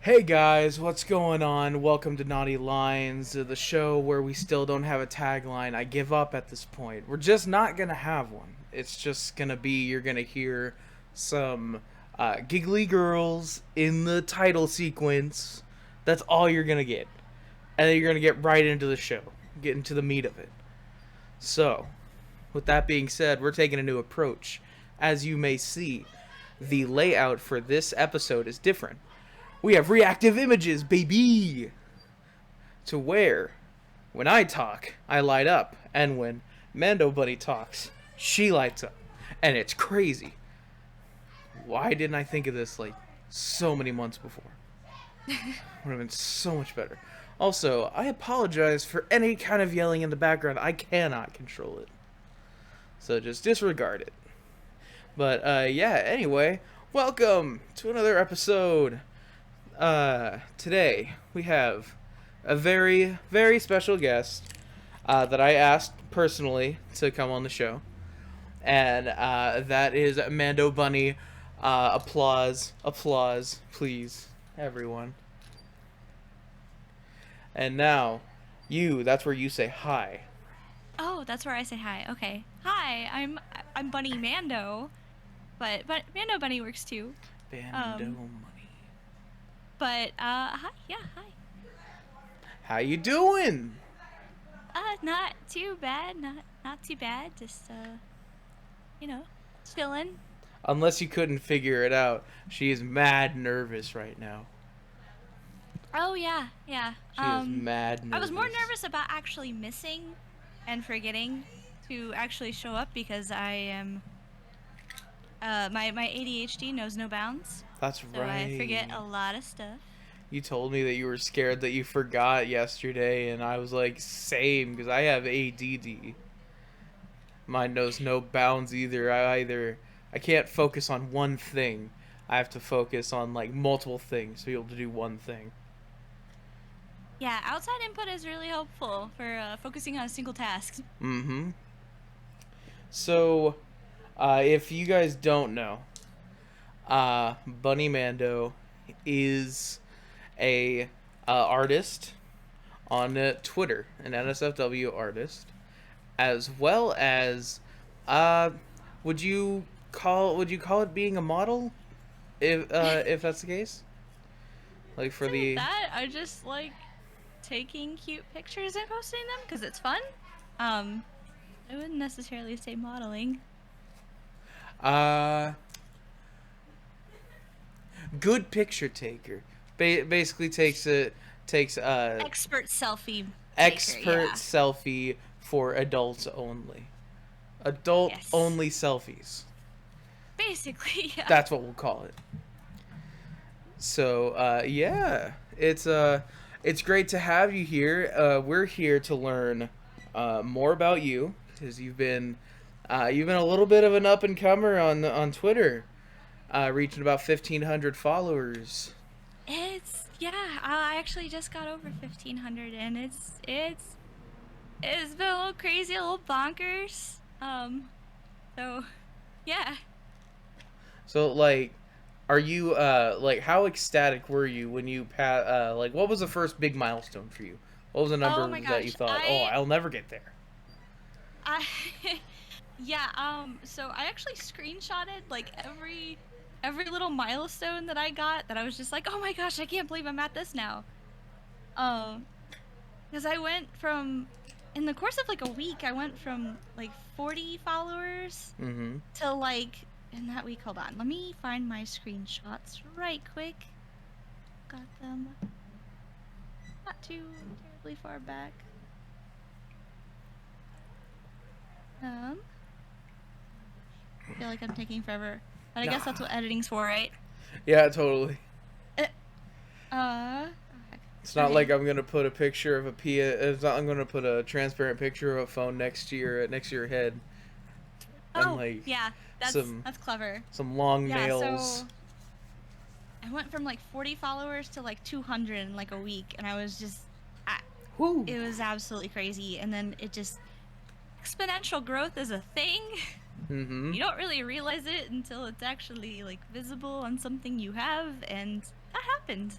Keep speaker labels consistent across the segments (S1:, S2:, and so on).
S1: Hey guys, what's going on? Welcome to Naughty Lines, the show where we still don't have a tagline. I give up at this point. We're just not gonna have one. It's just gonna be you're gonna hear some giggly girls in the title sequence. That's all you're gonna get. And then you're gonna get right into the show, get into the meat of it. So, with that being said, we're taking a new approach. As you may see, the layout for this episode is different. We have reactive images, baby! To where, when I talk, I light up, and when Mando Bunny talks, she lights up. And it's crazy. Why didn't I think of this, so many months before? Would have been so much better. Also, I apologize for any kind of yelling in the background. I cannot control it. So just disregard it. But, anyway, welcome to another episode. Today we have a very, very special guest that I asked personally to come on the show. And that is Mando Bunny. Applause, please, everyone. And now, that's where you say hi.
S2: Oh, that's where I say hi. Okay. Hi, I'm BunnyMando. But Mando Bunny works too.
S1: Mando Bunny.
S2: But hi, yeah, hi.
S1: How you doing?
S2: Not too bad. Not too bad. Just chilling.
S1: Unless you couldn't figure it out, she is mad nervous right now.
S2: Oh yeah.
S1: She is mad nervous.
S2: I was more nervous about actually missing and forgetting to actually show up because I am my ADHD knows no bounds.
S1: That's
S2: so
S1: right.
S2: I forget a lot of stuff.
S1: You told me that you were scared that you forgot yesterday, and I was like, same, because I have ADD. Mine knows no bounds either. I can't focus on one thing. I have to focus on multiple things to be able to do one thing.
S2: Yeah, outside input is really helpful for focusing on a single task.
S1: Mm-hmm. So, if you guys don't know, BunnyMando is a artist on Twitter, an NSFW artist, as well as would you call it being a model, if that's the case?
S2: That I just like taking cute pictures and posting them because it's fun. I wouldn't necessarily say modeling.
S1: Good picture taker. Basically takes
S2: expert selfie
S1: selfie for adults only. Adult only selfies.
S2: Basically, yeah.
S1: That's what we'll call it. So, it's great to have you here. We're here to learn more about you because you've been a little bit of an up and comer on Twitter. Reaching about 1,500 followers.
S2: I actually just got over 1,500, and it's been a little crazy, a little bonkers. So, yeah.
S1: So, are you how ecstatic were you when you what was the first big milestone for you? What was the number that you thought, I'll never get there?
S2: So I actually screenshotted every little milestone that I got that I was just like, oh my gosh, I can't believe I'm at this now. Because I went from, in the course of a week, I went from 40 followers to in that week, hold on, let me find my screenshots right quick. Got them not too terribly far back. I feel like I'm taking forever. But I guess that's what editing's for, right?
S1: Yeah, totally.
S2: Okay.
S1: It's not like I'm gonna put a picture of I'm gonna put a transparent picture of a phone next to your head.
S2: Oh, yeah, that's clever.
S1: Some long nails.
S2: So I went from 40 followers to 200 in a week, and I was just, it was absolutely crazy. And then it just exponential growth is a thing.
S1: Mm-hmm.
S2: You don't really realize it until it's actually like visible on something you have, and that happened.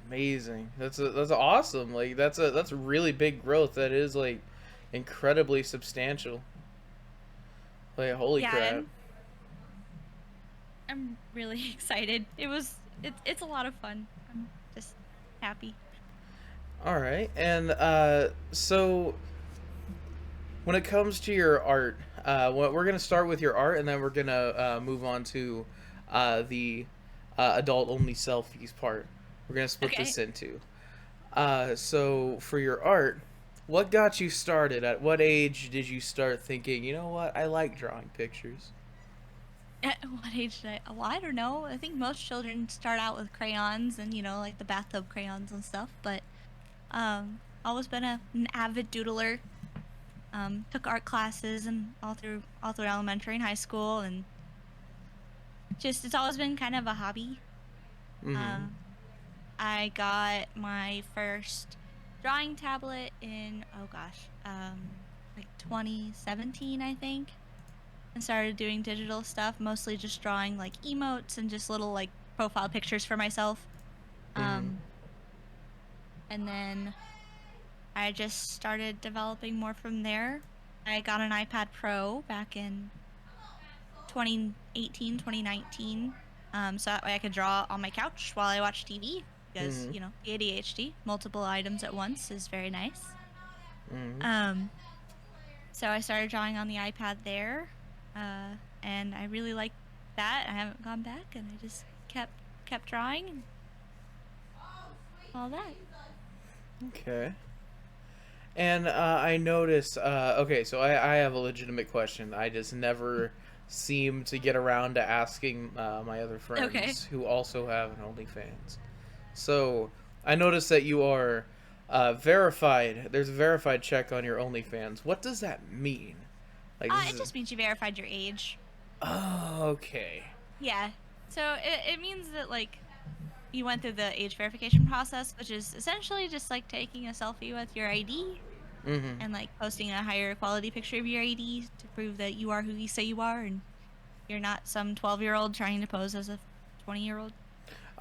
S1: Amazing. That's awesome. Like that's really big growth. That is like incredibly substantial. Like holy
S2: Yeah,
S1: crap.
S2: and I'm really excited. It's a lot of fun. I'm just happy.
S1: All right. And so when it comes to your art, we're gonna start with your art, and then we're gonna move on to the adult only selfies part. We're gonna split
S2: Okay.
S1: this into. So for your art, what got you started? At what age did you start thinking, you know what, I like drawing pictures?
S2: At what age did I? Well, I don't know. I think most children start out with crayons and, like the bathtub crayons and stuff, but always been an avid doodler. Took art classes and all through elementary and high school, and just it's always been kind of a hobby.
S1: Mm-hmm.
S2: Uh, I got my first drawing tablet in, oh gosh, like 2017, I think, and started doing digital stuff, mostly just drawing like emotes and just little like profile pictures for myself.
S1: Mm-hmm.
S2: Um, and then I just started developing more from there. I got an iPad Pro back in 2018, 2019. So that way I could draw on my couch while I watch TV because,
S1: Mm-hmm.
S2: the ADHD, multiple items at once is very nice.
S1: Mm-hmm.
S2: Um, so I started drawing on the iPad there. And I really liked that. I haven't gone back and I just kept drawing and all that.
S1: Okay. And I noticed. Okay, so I have a legitimate question. I just never seem to get around to asking my other
S2: Okay.
S1: friends who also have an OnlyFans. So I noticed that you are verified. There's a verified check on your OnlyFans. What does that mean? Like this
S2: It
S1: is.
S2: just means you verified your age.
S1: Oh, okay.
S2: Yeah. So it means that like you went through the age verification process, which is essentially just like taking a selfie with your ID
S1: Mm-hmm.
S2: and like posting a higher quality picture of your ID to prove that you are who you say you are and you're not some 12-year-old trying to pose as a 20-year-old.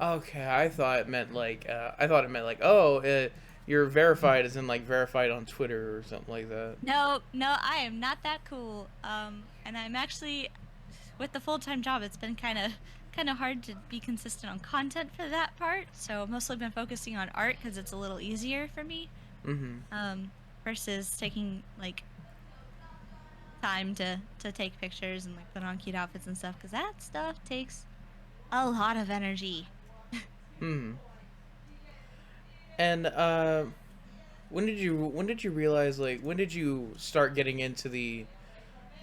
S1: Okay, I thought it meant like oh, you're verified as in like verified on Twitter or something like that.
S2: No, no, I am not that cool. And I'm actually with the full-time job, it's been kind of hard to be consistent on content for that part. So I've mostly been focusing on art because it's a little easier for me.
S1: Mm-hmm.
S2: Um, versus taking like time to take pictures and like put on cute outfits and stuff because that stuff takes a lot of energy.
S1: Hmm. And when did you realize, like, when did you start getting into the,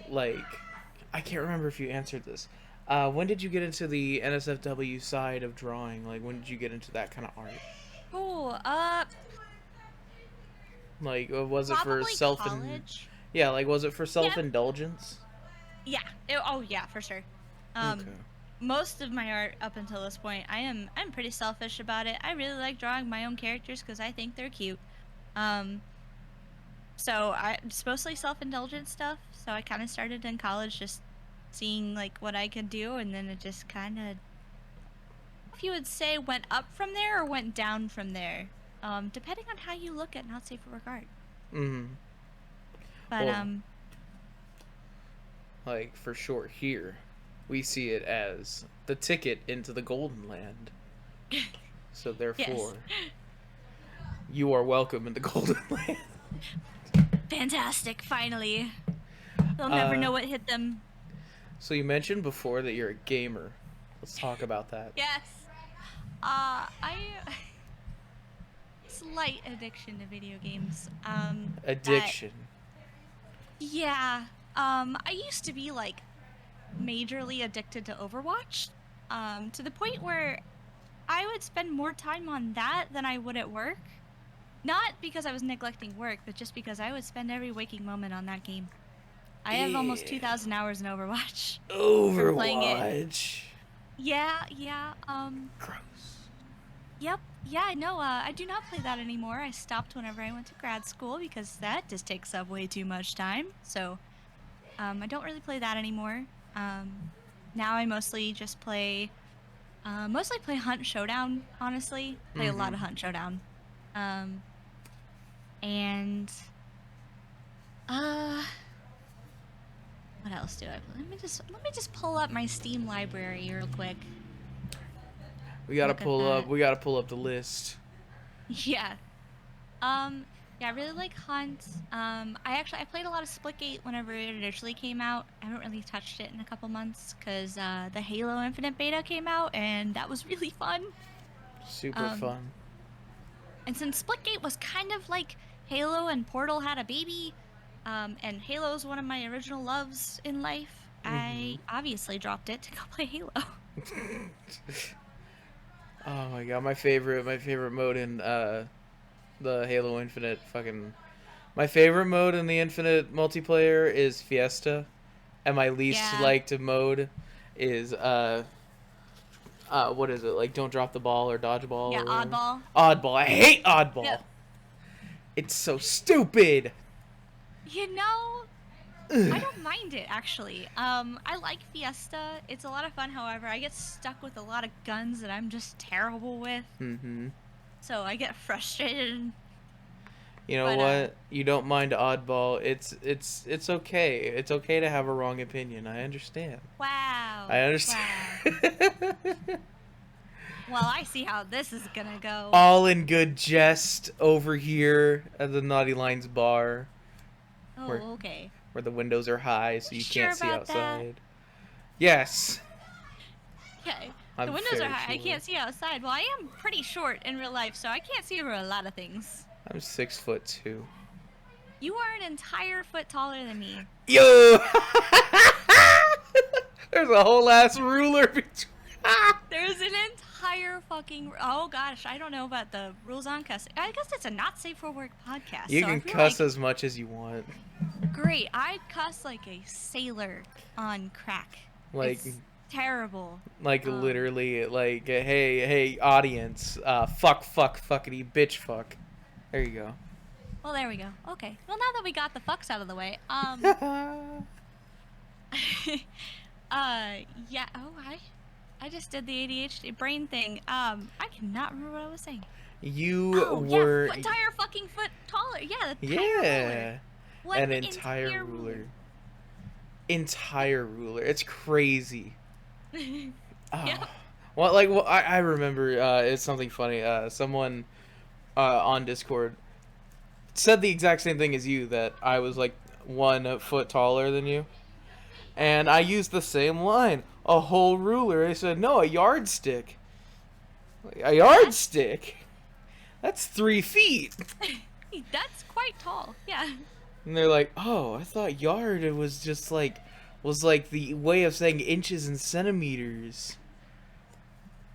S1: like, I can't remember if you answered this. When did you get into the NSFW side of drawing? Like, when did you get into that kind of art?
S2: Cool.
S1: Like, was it for
S2: Probably
S1: self and
S2: college.
S1: yeah, like, was it for self
S2: Yeah,
S1: indulgence?
S2: yeah. Oh yeah, for sure.
S1: Okay.
S2: Um, most of my art up until this point, I'm pretty selfish about it. I really like drawing my own characters because I think they're cute. Um, so it's mostly self-indulgent stuff. So I kind of started in college just seeing like what I could do, and then it just kind of, if you would say, went up from there or went down from there, depending on how you look at not safe for work art.
S1: Mm-hmm.
S2: But
S1: Well, like for sure here, we see it as the ticket into the Golden Land. So
S2: yes,
S1: therefore, you are welcome in the Golden Land.
S2: fantastic. Finally, they'll never
S1: Uh,
S2: know what hit them.
S1: so you mentioned before that you're a gamer. Let's talk about that.
S2: Yes. I slight addiction to video games. That
S1: Addiction.
S2: yeah. I used to be like majorly addicted to Overwatch. To the point where I would spend more time on that than I would at work. Not because I was neglecting work, but just because I would spend every waking moment on that game. I have almost
S1: Yeah.
S2: 2,000 hours in Overwatch for playing it.
S1: Overwatch.
S2: Yeah, yeah.
S1: Gross.
S2: Yep. Yeah, no, I do not play that anymore. I stopped whenever I went to grad school because that just takes up way too much time. So, I don't really play that anymore. Um, Now I mostly play Hunt Showdown, honestly. Play a lot
S1: Mm-hmm.
S2: of Hunt Showdown. Um, and uh what else do I play? Let me just pull up my Steam library real quick. Look at that.
S1: We gotta pull up the list.
S2: Yeah. Um, yeah, I really like Hunt. I played a lot of Splitgate whenever it initially came out. I haven't really touched it in a couple months because the Halo Infinite beta came out and that was really fun.
S1: Super
S2: Um,
S1: fun.
S2: and since Splitgate was kind of like Halo and Portal had a baby, and Halo's one of my original loves in life,
S1: Mm-hmm.
S2: I obviously dropped it to go play Halo.
S1: Oh my god, my favorite mode in the Halo Infinite fucking my favorite mode in the Infinite multiplayer is Fiesta, and my least
S2: Yeah,
S1: liked mode is what is it, like don't drop the ball or dodgeball
S2: yeah,
S1: or whatever.
S2: Oddball.
S1: Oddball. I hate oddball.
S2: Yep.
S1: It's so stupid.
S2: You know, I
S1: Ugh.
S2: don't mind it actually. I like Fiesta. It's a lot of fun. However, I get stuck with a lot of guns that I'm just terrible with,
S1: Mm-hmm.
S2: so I get frustrated.
S1: You know
S2: But
S1: what? You don't mind oddball. It's okay. It's okay to have a wrong opinion. I understand. I
S2: wow, wow.
S1: understand.
S2: Well, I see how this is gonna go.
S1: All in good jest over here at the Naughty Lines bar, where
S2: Oh, okay.
S1: where the windows are high so
S2: You
S1: you
S2: sure
S1: can't see
S2: about that?
S1: outside. Yes,
S2: Okay. The
S1: I'm
S2: windows are
S1: very
S2: high. I
S1: sure.
S2: can't see outside. Well, I am pretty short in real life, so I can't see over a lot of things.
S1: I'm 6'2".
S2: You are an entire foot taller than me.
S1: Yo, there's a whole ass ruler between.
S2: There's an entire fucking. Oh gosh, I don't know about the rules on cussing. I guess it's a not safe for work podcast,
S1: You
S2: so I
S1: can
S2: feel
S1: cuss
S2: like
S1: as much as you want.
S2: great. I'd cuss like a sailor on crack.
S1: Like
S2: It's terrible.
S1: like
S2: Um.
S1: literally like hey audience, fuckity bitch fuck. There you go.
S2: Well, there we go. Okay. Well, now that we got the fucks out of the way, yeah. Oh, I just did the ADHD brain thing. I cannot remember what I was saying.
S1: You
S2: Oh yeah,
S1: were
S2: entire fucking foot taller. Yeah, the entire ruler.
S1: yeah,
S2: One
S1: an entire
S2: entire ruler.
S1: ruler. Entire ruler. It's crazy. Oh.
S2: Yep.
S1: Well, I remember it's something funny. Someone on Discord said the exact same thing as you, that I was like 1 foot taller than you. And I used the same line. A whole ruler. I said, no, a yardstick. A
S2: That's
S1: yardstick? That's 3 feet.
S2: that's quite tall. Yeah.
S1: And they're like, oh, I thought yard it was just like was like the way of saying inches and centimeters.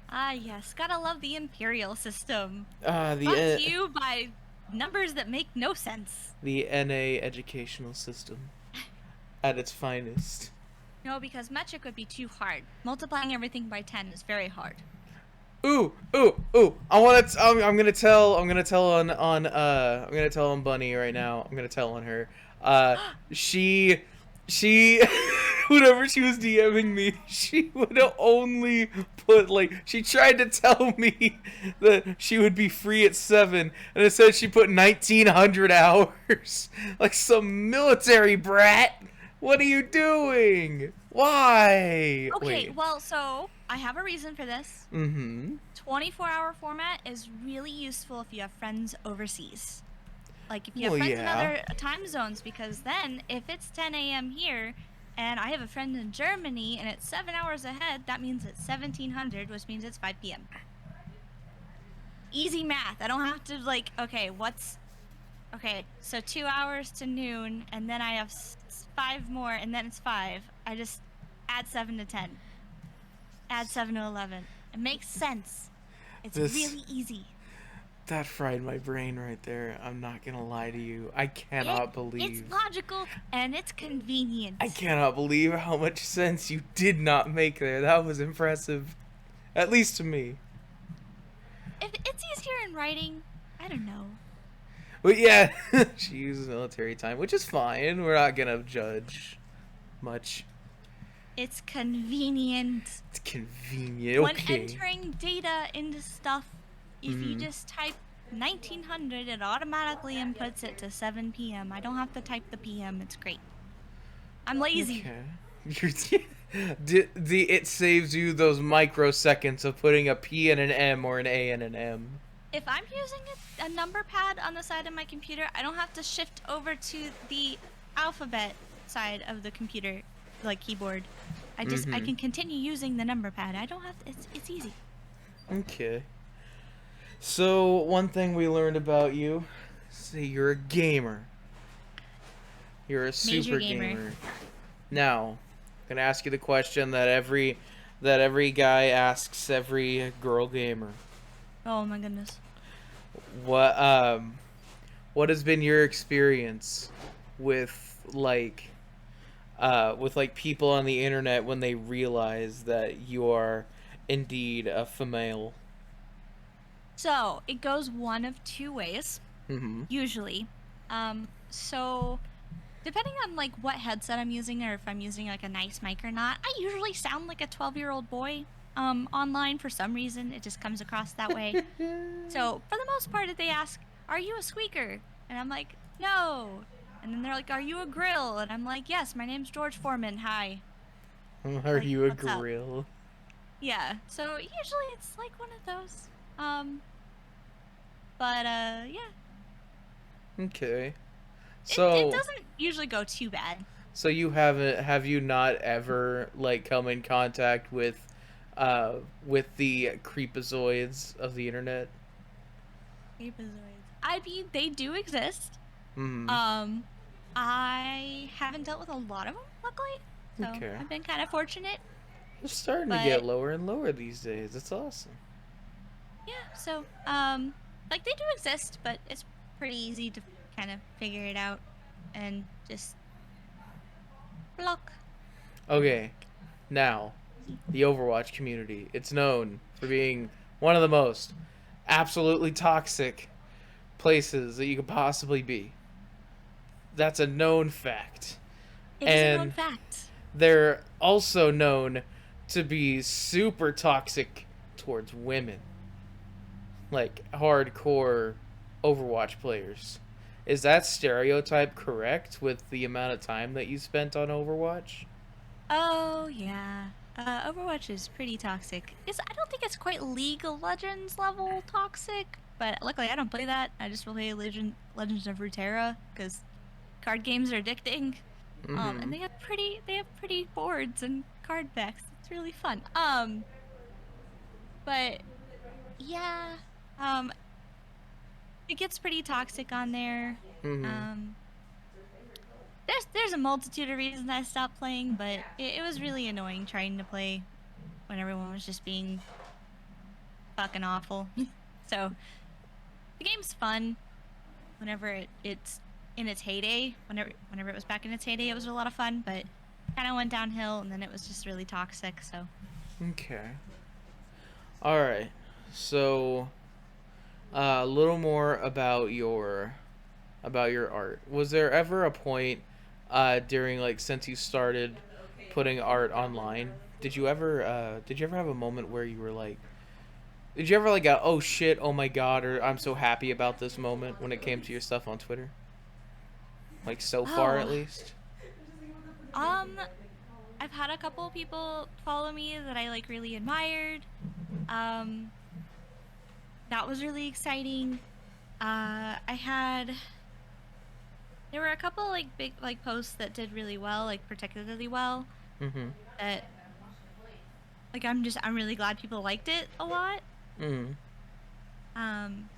S2: Ah, yes. Gotta love the imperial system.
S1: The
S2: Brought to you by numbers that make no sense.
S1: the NA educational system at its finest.
S2: No, because metric would be too hard. Multiplying everything by 10 is very hard.
S1: Ooh! I want to. I'm gonna tell. I'm gonna tell on. I'm gonna tell on Bunny right now. I'm gonna tell on her. She, she, whenever she was DMing me, she would only put like. She tried to tell me that she would be free at 7, and it said she put 1900 hours. Like some military brat. What are you doing? Why?
S2: Okay,
S1: Wait.
S2: well, so I have a reason for this.
S1: Mm-hmm.
S2: 24-hour format is really useful if you have friends overseas. Like if you have
S1: Well,
S2: friends in
S1: yeah.
S2: other time zones, because then if it's 10 a.m. here and I have a friend in Germany and it's 7 hours ahead, that means it's 1700, which means it's 5 p.m. Easy math. I don't have to like, okay, so 2 hours to noon, and then I have 5 more, and then it's 5. I just add 7 to 10. Add 7 to 11. It makes sense. It's
S1: This
S2: really easy.
S1: that fried my brain right there. I'm not gonna lie to you. I
S2: It,
S1: cannot
S2: it's
S1: believe.
S2: logical and it's
S1: I
S2: convenient.
S1: cannot believe how much sense you did not make there. That was impressive, at least to me.
S2: If it's easier in writing, I don't know.
S1: But yeah, she uses military time, which is fine. We're not gonna judge much.
S2: It's convenient.
S1: It's convenient.
S2: When
S1: Okay.
S2: entering data into stuff, if you
S1: Mm-hmm.
S2: just type 1900, it automatically inputs it to 7 p.m. I don't have to type the PM. It's great. I'm lazy.
S1: Okay. It saves you those microseconds of putting a P and an M or an A and an M.
S2: If I'm using a number pad on the side of my computer, I don't have to shift over to the alphabet side of the computer, like keyboard. I
S1: Mm-hmm.
S2: can continue using the number pad. I don't have to, it's easy.
S1: Okay. So one thing we learned about you, say you're a gamer. You're a
S2: Major
S1: super
S2: gamer.
S1: gamer. Now, I'm gonna ask you the question that every guy asks every girl gamer.
S2: Oh my goodness.
S1: What what has been your experience with like people on the internet when they realize that you are indeed a female?
S2: So it goes one of two ways,
S1: Mm-hmm.
S2: usually. So depending on like what headset I'm using or if I'm using like a nice mic or not, I usually sound like a 12-year-old boy online for some reason. It just comes across that way. So for the most part, if they ask, "Are you a squeaker?" and I'm like, "No," and then they're like, "Are you a grill?" and I'm like, "Yes, my name's George Foreman. Hi."
S1: Are
S2: Like,
S1: you a
S2: what's up?
S1: grill?
S2: Yeah. So usually it's like one of those. But yeah,
S1: Okay.
S2: it
S1: So
S2: doesn't usually go too bad.
S1: so you haven't have you not ever like come in contact with the creepazoids of the internet?
S2: Apizoids. I mean, they do exist.
S1: Hmm.
S2: Um, I haven't dealt with a lot of them, luckily. So
S1: Okay.
S2: I've been kind of fortunate.
S1: It's starting to get
S2: But
S1: lower and lower these days. It's awesome.
S2: yeah, so like they do exist, but it's pretty easy to kind of figure it out and just block.
S1: Okay. Now,
S2: Easy.
S1: the Overwatch community. It's known for being one of the most absolutely toxic places that you could possibly be. That's a known fact.
S2: It is a known
S1: And
S2: fact.
S1: they're also known to be super toxic towards women. Like hardcore Overwatch players. Is that stereotype correct with the amount of time that you spent on Overwatch?
S2: Oh yeah. Overwatch is pretty toxic. I don't think it's quite League of Legends level toxic, but luckily I don't play that. I just play Legends of Runeterra because card games are addicting. And
S1: Mm-hmm.
S2: they have pretty boards and card decks. It's really fun. But yeah, um, it gets pretty toxic on there.
S1: Mm-hmm.
S2: Um, there's a multitude of reasons I stopped playing, but it was really annoying trying to play when everyone was just being fucking awful. So the game's fun whenever it's in its heyday. Whenever it was back in its heyday, it was a lot of fun, but kind of went downhill, and then it was just really toxic. So
S1: Okay. All right. So, a little more about your art. Was there ever a point during like since you started putting art online? Did you ever have a moment where you were like did you ever like go, oh shit, oh my god, or I'm so happy about this moment when it came to your stuff on Twitter? Like so far at
S2: oh,
S1: least?
S2: um, I've had a couple of people follow me that I like really admired. Um, that was really exciting. I had there were a couple like big like posts that did really well, like particularly well.
S1: Mm-hmm.
S2: That like I'm really glad people liked it a lot.
S1: Mm-hmm.
S2: Um,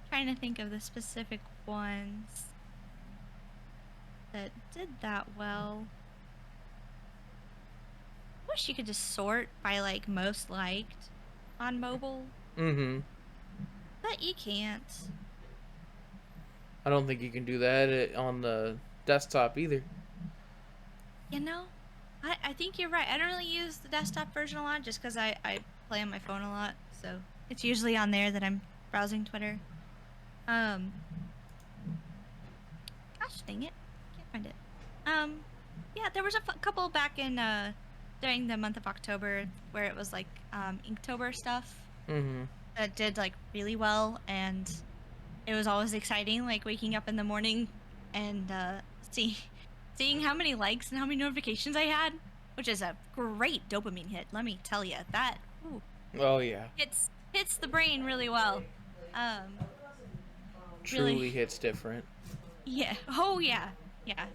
S2: trying to think of the specific ones that did that well. Wish you could just sort by like most liked on mobile,
S1: Mm-hmm.
S2: but you can't.
S1: I don't think you can do that on the desktop either.
S2: You know, I think you're right. I don't really use the desktop version a lot just because I play on my phone a lot. So It's usually on there that I'm browsing Twitter. Um, Gosh dang it, can't find it. Yeah, there was a couple back in during the month of October where it was like Inktober stuff
S1: Mm-hmm.
S2: that did like really well, and it was always exciting, like waking up in the morning and see seeing how many likes and how many notifications I had, which is a great dopamine hit. Let me tell you that. Ooh,
S1: Oh yeah.
S2: hits the brain really well. Um, really,
S1: Truly hits different.
S2: yeah. Oh yeah, yeah.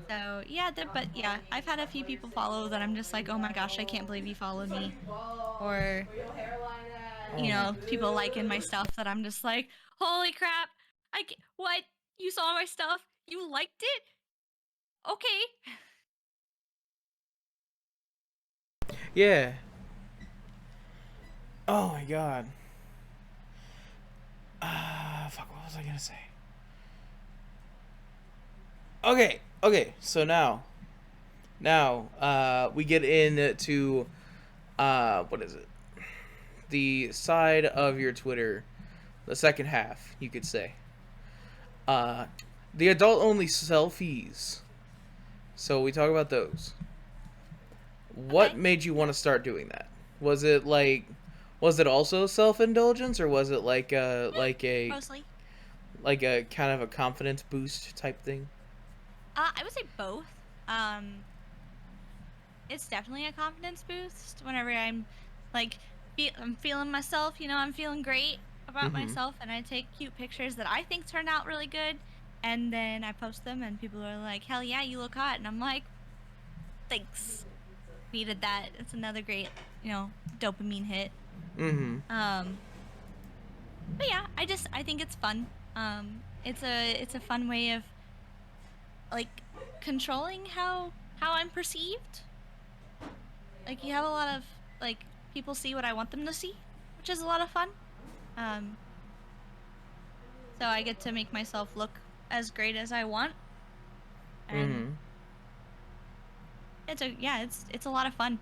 S2: So yeah, but yeah, I've had a few people follow that I'm just like, oh my gosh, I can't believe you followed me, or people liking my stuff that I'm just like, holy crap, what? You saw my stuff? You liked it? Okay.
S1: Yeah. Oh my god. Fuck. What was I gonna say? Okay. Okay. So now, we get into what is it? The side of your Twitter, the second half, you could say. Uh, the adult-only selfies. So we talk about those. What
S2: Okay.
S1: made you want to start doing that? Was it like, was it also self-indulgence, or was it like a
S2: Yeah,
S1: like a
S2: mostly.
S1: like a kind of a confidence boost type thing?
S2: I would say both. Um, it's definitely a confidence boost whenever I'm like I'm feeling myself, I'm feeling great about
S1: Mm-hmm.
S2: myself and I take cute pictures that I think turn out really good and then I post them and people are like, "Hell yeah, you look hot." And I'm like, "Thanks. Needed that." It's another great, dopamine hit.
S1: Mm-hmm.
S2: Um, but yeah, I think it's fun. It's a fun way of like controlling how I'm perceived. Like you have a lot of like people see what I want them to see, which is a lot of fun. Um, so I get to make myself look as great as I want, and
S1: Mm-hmm.
S2: it's a lot of fun.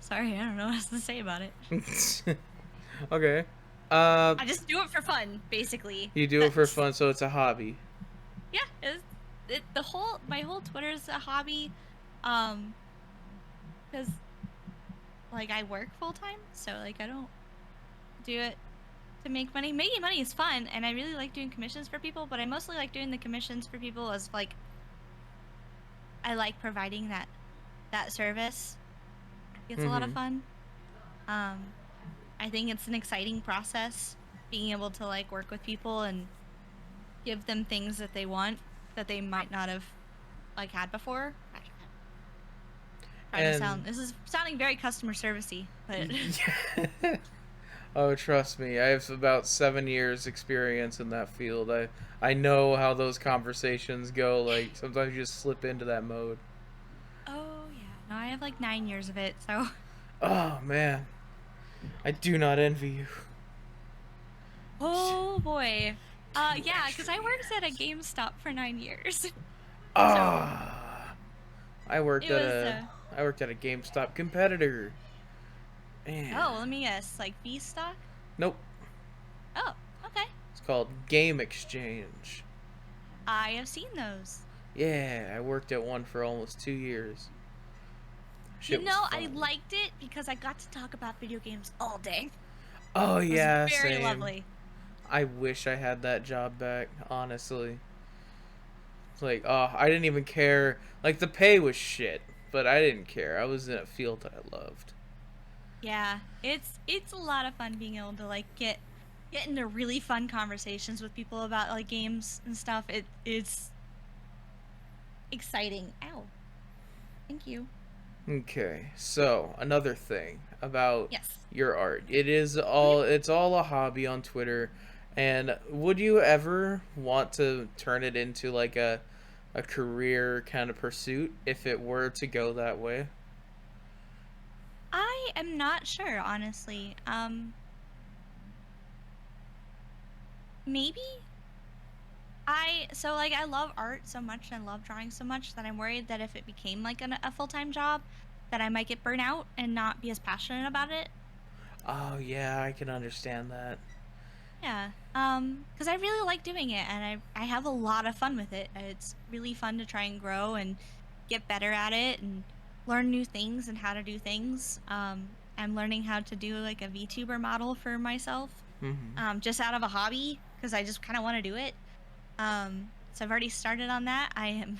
S2: Sorry, I don't know what else to say about it.
S1: Okay. Uh,
S2: I just do it for fun, basically.
S1: you do it for
S2: That's
S1: fun, so it's a hobby.
S2: yeah. The whole my whole Twitter is a hobby, um, because like I work full time, so like I don't do it to make money. Making money is fun, and I really like doing commissions for people, but I mostly like doing the commissions for people as like I like providing that service. It's a lot of
S1: Mm-hmm.
S2: fun. Um, I think it's an exciting process being able to like work with people and give them things that they want that they might not have like had before. Trying to
S1: And
S2: sound this is sounding very customer servicey, but
S1: oh, trust me, I have about 7 years experience in that field. I know how those conversations go. Like sometimes you just slip into that mode.
S2: oh yeah, no, I have like 9 years of it, so
S1: Oh man, I do not envy you.
S2: oh boy.
S1: Too
S2: Yeah, because
S1: extra
S2: I worked at a
S1: years.
S2: GameStop for 9 years. So
S1: Ah, I worked
S2: it
S1: at
S2: was
S1: a I worked at a GameStop competitor. Man,
S2: oh, let me guess, like V stock?
S1: nope.
S2: Oh, okay.
S1: It's called Game Exchange.
S2: I have seen those.
S1: Yeah, I worked at one for almost 2 years.
S2: You
S1: Shit was
S2: know, I
S1: fun.
S2: liked it because I got to talk about video games all day.
S1: Oh
S2: It was
S1: yeah,
S2: very
S1: same.
S2: lovely.
S1: I wish I had that job back, honestly. It's like, oh, I didn't even care. Like, the pay was shit, but I didn't care. I was in a field that I loved.
S2: Yeah, it's a lot of fun being able to like get into really fun conversations with people about like games and stuff. It's exciting. Ow. Thank you.
S1: Okay, so another thing about
S2: Yes.
S1: your art.
S2: Mhm.
S1: It's all a hobby on Twitter. And would you ever want to turn it into like a career kind of pursuit if it were to go that way?
S2: I am not sure, honestly. Maybe I love art so much and I love drawing so much that I'm worried that if it became like a full-time job, that I might get burnt out and not be as passionate about it.
S1: Oh yeah, I can understand that.
S2: Yeah. Because I really like doing it and I have a lot of fun with it. It's really fun to try and grow and get better at it and learn new things and how to do things. I'm learning how to do like a VTuber model for myself,
S1: Mm-hmm.
S2: just out of a hobby because I just kind of want to do it. So I've already started on that. I am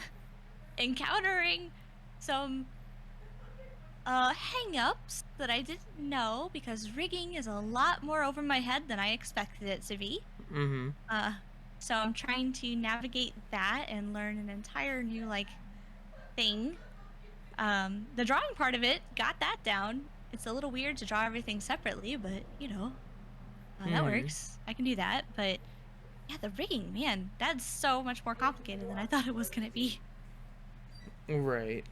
S2: encountering some hang-ups that I didn't know because rigging is a lot more over my head than I expected it to be.
S1: Mm-hmm.
S2: Uh, so I'm trying to navigate that and learn an entire new like thing. The drawing part of it got that down. It's a little weird to draw everything separately, but that
S1: Mm-hmm.
S2: works. I can do that. But yeah, the rigging, man, that's so much more complicated than I thought it was gonna be.
S1: Right.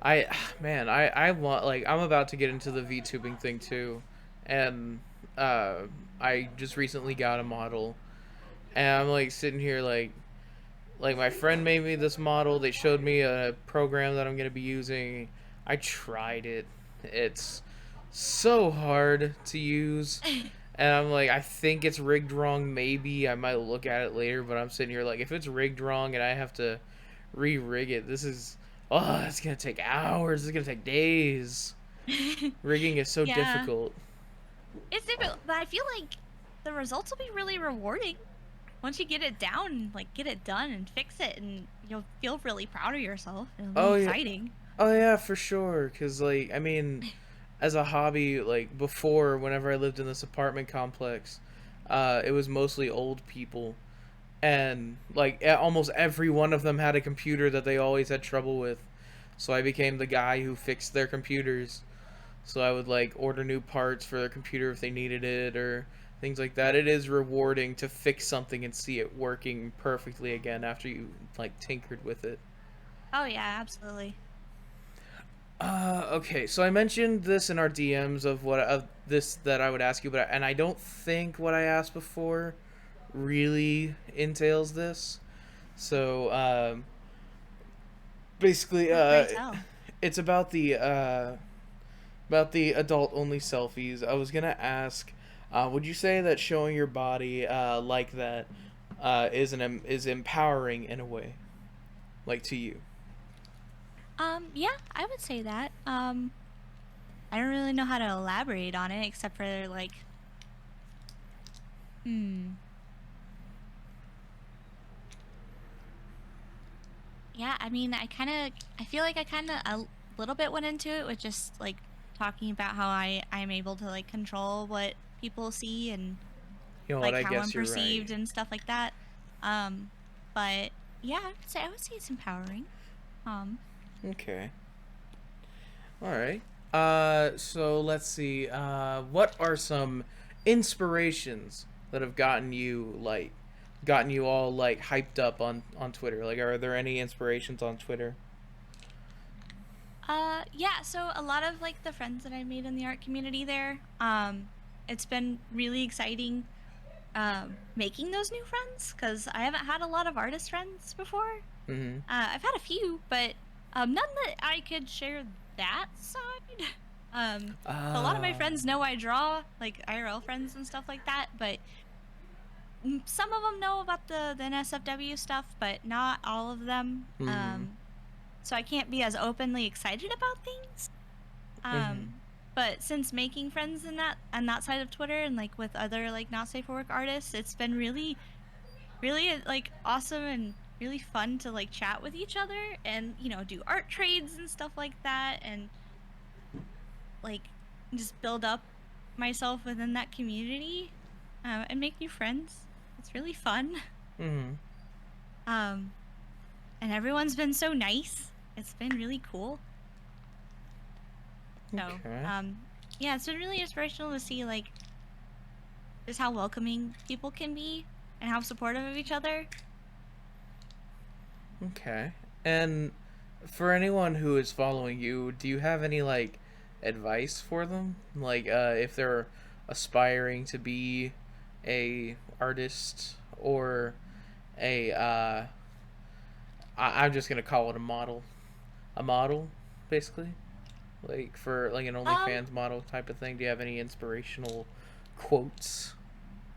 S1: I man, I want like I'm about to get into the VTubing thing too, and uh, I just recently got a model, and I'm like sitting here like my friend made me this model. They showed me a program that I'm gonna be using. I tried it. It's so hard to use, and I'm like I think it's rigged wrong. Maybe I might look at it later, but I'm sitting here like if it's rigged wrong and I have to re-rig it, this is it's gonna take hours. It's gonna take days. Rigging is so
S2: Yeah,
S1: difficult.
S2: it's difficult, but I feel like the results will be really rewarding once you get it down, like get it done and fix it, and you'll feel really proud of yourself. It'll be
S1: Oh yeah,
S2: exciting.
S1: oh yeah, for sure. Cause like I mean, as a hobby, like before, whenever I lived in this apartment complex, it was mostly old people, and like almost every one of them had a computer that they always had trouble with. So I became the guy who fixed their computers. So I would like order new parts for their computer if they needed it or things like that. It is rewarding to fix something and see it working perfectly again after you like tinkered with it.
S2: Oh yeah, absolutely.
S1: Okay, so I mentioned this in our DMs of this that I would ask you, and I don't think what I asked before really entails this. So basically,
S2: Oh, pray tell.
S1: it's about the adult only selfies. I was gonna ask, would you say that showing your body like that is empowering in a way, like to you?
S2: Yeah, I would say that. I don't really know how to elaborate on it except for like, hmm. Yeah, I mean, I feel like I kind of a little bit went into it with just like talking about how I'm able to like control what people see and
S1: You know what?
S2: like
S1: I
S2: how I'm
S1: guess you're right.
S2: perceived and stuff like that. Um, but yeah, I would say it's empowering. Um,
S1: Okay. All right. So let's see. What are some inspirations that have gotten you all like hyped up on Twitter? Like, are there any inspirations on Twitter?
S2: yeah, so a lot of like the friends that I made in the art community there, it's been really exciting making those new friends because I haven't had a lot of artist friends before.
S1: Mm-hmm.
S2: I've had a few, but none that I could share that side. So a lot of my
S1: Uh.
S2: friends know I draw, like IRL friends and stuff like that, but some of them know about the NSFW stuff, but not all of them.
S1: Mm-hmm.
S2: So I can't be as openly excited about things.
S1: Mm-hmm.
S2: But since making friends in that on that side of Twitter and like with other like not safe for work artists, it's been really like awesome and really fun to like chat with each other and do art trades and stuff like that and like just build up myself within that community and make new friends. It's really fun.
S1: Mm-hmm.
S2: um and everyone's been so nice. It's been really cool. So
S1: Okay.
S2: yeah, it's been really inspirational to see like just how welcoming people can be and how supportive of each other.
S1: Okay. And for anyone who is following you, do you have any like advice for them? Like if they're aspiring to be a artist or a I'm just gonna call it a model, basically, like for like an
S2: Um,
S1: OnlyFans model type of thing. Do you have any inspirational quotes?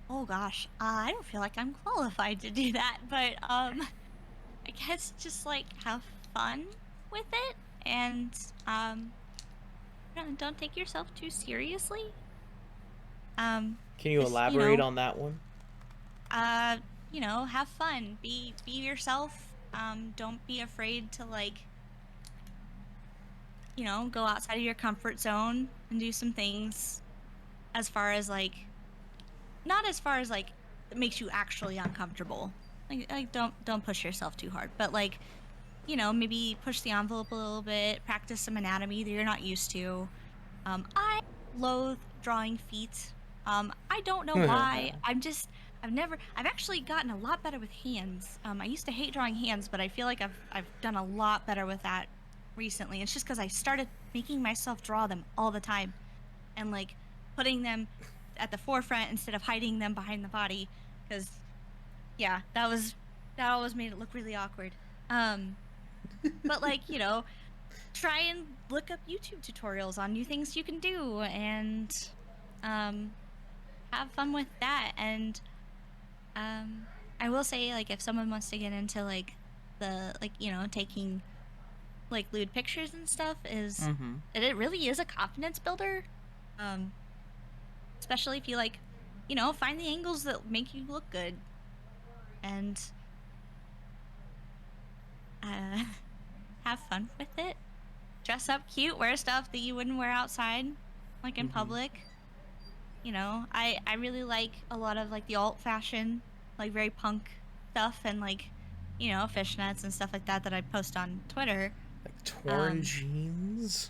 S2: oh gosh, I don't feel like I'm qualified to do that, but I guess just like have fun with it and don't take yourself too seriously.
S1: Can you
S2: Just,
S1: elaborate on that one?
S2: uh, have fun. Be yourself. Don't be afraid to like, go outside of your comfort zone and do some things as far as like not as far as like it makes you actually uncomfortable. Like don't push yourself too hard, but like maybe push the envelope a little bit, practice some anatomy that you're not used to. I loathe drawing feet. I don't know why. I've actually gotten a lot better with hands. I used to hate drawing hands, but I feel like I've done a lot better with that recently. It's just because I started making myself draw them all the time and like putting them at the forefront instead of hiding them behind the body. Because yeah, that always made it look really awkward. Um, but like, try and look up YouTube tutorials on new things you can do and um have fun with that. And I will say like if someone wants to get into like the like, taking like lewd pictures and stuff is
S1: Mm-hmm.
S2: it really is a confidence builder. Um, especially if you like, find the angles that make you look good and uh have fun with it. Dress up cute, wear stuff that you wouldn't wear outside, like in
S1: Mm-hmm.
S2: public. I really like a lot of like the alt fashion, like very punk stuff and like, fishnets and stuff like that that I post on Twitter.
S1: Like torn
S2: Um
S1: jeans.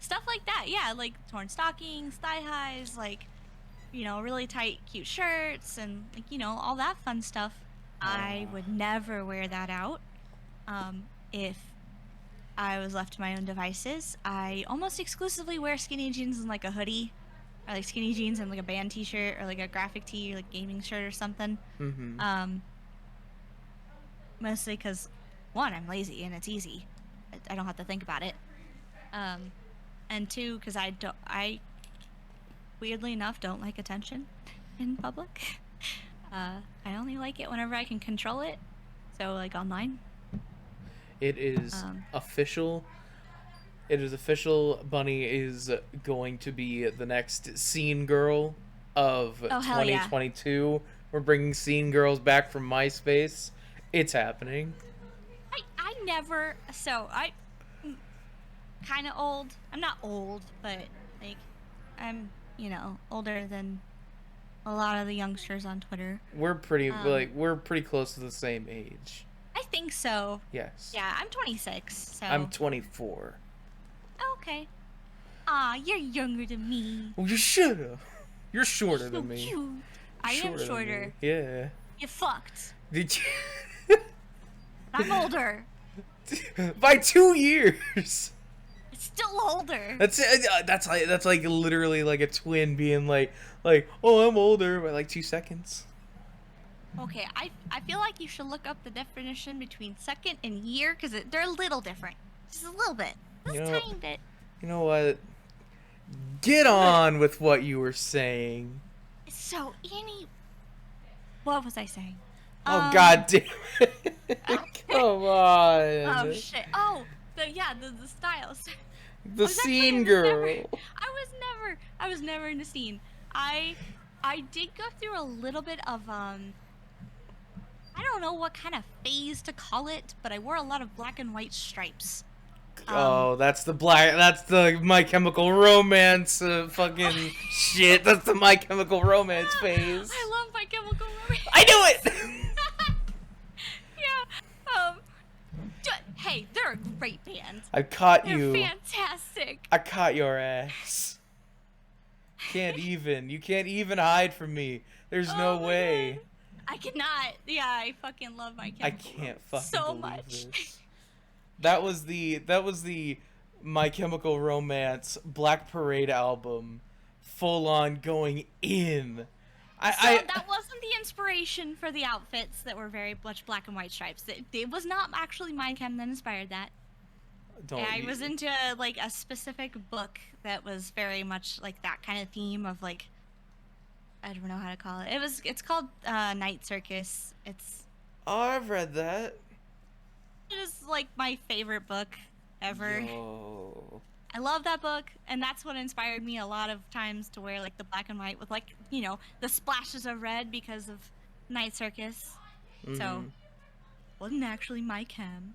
S2: stuff like that. Yeah, like torn stockings, thigh highs, like, really tight cute shirts and like, all that fun stuff. I would never wear that out. If I was left to my own devices, I almost exclusively wear skinny jeans and like a hoodie or like skinny jeans and like a band t-shirt or like a graphic tee or like gaming shirt or something.
S1: Mm-hmm.
S2: Um, Mostly because one, I'm lazy and it's easy. I don't have to think about it. Um, and two, because I weirdly enough don't like attention in public. I only like it whenever I can control it. So like online.
S1: It is
S2: Um,
S1: official. It is official. Bunny is going to be the next scene girl of
S2: oh hell yeah.
S1: 2022. We're bringing scene girls back from MySpace. It's happening.
S2: I never so I kind of old. I'm not old, but like I'm, older than a lot of the youngsters on Twitter. Um,
S1: We're pretty close to the same age.
S2: I think so.
S1: Yes.
S2: Yeah, I'm 26,
S1: I'm
S2: so
S1: 24.
S2: okay. Ah, you're younger than me.
S1: Well, you should have. You're shorter
S2: So
S1: than me.
S2: cute. I am
S1: Shorter than me.
S2: shorter.
S1: Yeah.
S2: You fucked.
S1: Did
S2: I'm older.
S1: you? By 2 years.
S2: It's still older.
S1: That's like literally like a twin being like oh I'm older by like 2 seconds.
S2: Okay, I feel like you should look up the definition between second and year because they're a little different. Just a little bit.
S1: You
S2: Just a
S1: know
S2: tiny bit.
S1: you know what? Get on with what you were saying.
S2: So, what was I saying?
S1: Oh god damn it!
S2: Okay.
S1: Come
S2: Oh
S1: on,
S2: shit. Oh, the styles. I
S1: the
S2: was actually
S1: scene
S2: I was never
S1: girl.
S2: I was never in the scene. I did go through a little bit of I don't know what kind of phase to call it, but I wore a lot of black and white stripes. Um
S1: Oh, that's the black. That's the My Chemical Romance fucking shit. That's the My Chemical Romance phase.
S2: I love My Chemical Romance.
S1: I knew it.
S2: Yeah. Hey, they're a great band.
S1: I caught
S2: They're
S1: you.
S2: fantastic.
S1: I caught your ass. You can't even hide from me. There's
S2: Oh
S1: no
S2: my
S1: way.
S2: God. I cannot. Yeah, I fucking love My
S1: I
S2: Chemical
S1: can't
S2: Romance
S1: fucking
S2: so
S1: believe
S2: much.
S1: this. That was the My Chemical Romance Black Parade album, full on going in.
S2: So
S1: I
S2: that wasn't the inspiration for the outfits that were very much black and white stripes. It was not actually my chem that inspired that.
S1: don't
S2: I was
S1: you,
S2: into like a specific book that was very much like that kind of theme of like I don't know how to call it. It's called Night Circus.
S1: oh, I've read that.
S2: It is like my favorite book ever.
S1: Yo.
S2: I love that book, and that's what inspired me a lot of times to wear like the black and white with like, the splashes of red because of Night Circus. So,
S1: Mm-hmm.
S2: wasn't actually my chem,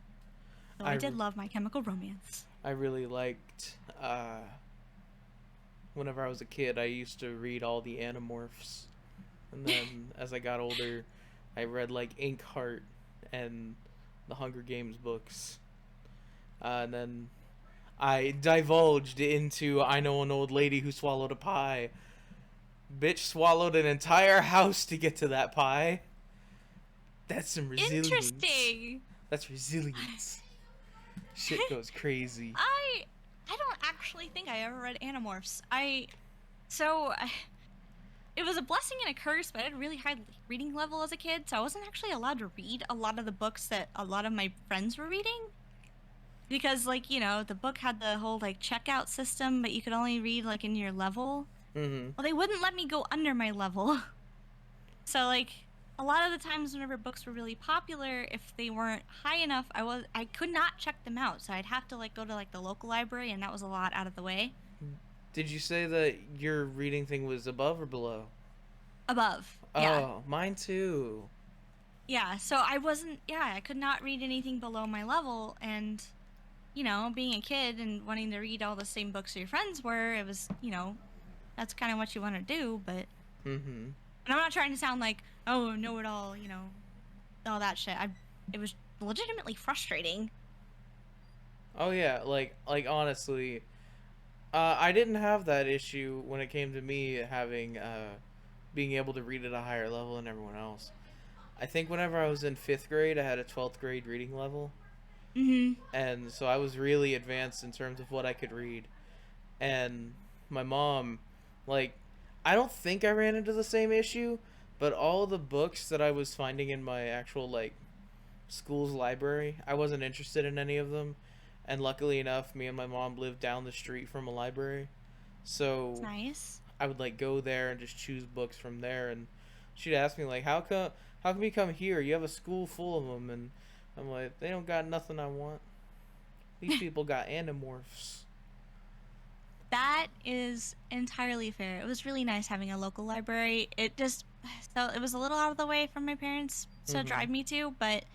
S2: though I
S1: I,
S2: did love My Chemical Romance.
S1: I really liked, whenever I was a kid, I used to read all the Animorphs. And then as I got older, I read like Inkheart and the Hunger Games books. And then I divulged into I Know an Old Lady Who Swallowed a Pie. Bitch swallowed an entire house to get to that pie. That's some resilience.
S2: Interesting.
S1: That's resilience. Shit goes crazy.
S2: I I don't actually think I ever read Animorphs. So it was a blessing and a curse, but I had a really high reading level as a kid, so I wasn't actually allowed to read a lot of the books that a lot of my friends were reading. Because, like, the book had the whole, like, checkout system, but you could only read, like, in your level.
S1: Mm-hmm.
S2: Well, they wouldn't let me go under my level. So, like, a lot of the times whenever books were really popular, if they weren't high enough, I could not check them out. So I'd have to, like, go to, like, the local library, and that was a lot out of the way.
S1: Did you say that your reading thing was above or below?
S2: Above. Yeah.
S1: Oh, mine too.
S2: Yeah, so I could not read anything below my level, and being a kid and wanting to read all the same books your friends were, it was, that's kind of what you want to do, but
S1: Mm-hmm.
S2: and I'm not trying to sound like, oh, know it all, all that shit. It was legitimately frustrating.
S1: Oh yeah, like honestly, I didn't have that issue when it came to me having being able to read at a higher level than everyone else. I think whenever I was in 5th grade, I had a 12th grade reading level,
S2: Mm-hmm.
S1: and so I was really advanced in terms of what I could read. And my mom, like, I don't think I ran into the same issue, but all the books that I was finding in my actual like school's library, I wasn't interested in any of them. And luckily enough, me and my mom lived down the street from a library,
S2: It's
S1: so
S2: nice.
S1: I would like go there and just choose books from there. And she'd ask me like, how come you come here? You have a school full of them. And I'm like, they don't got nothing I want. These people got Animorphs.
S2: That is entirely fair. It was really nice having a local library. So it was a little out of the way from my parents to
S1: Mm-hmm.
S2: drive me to, but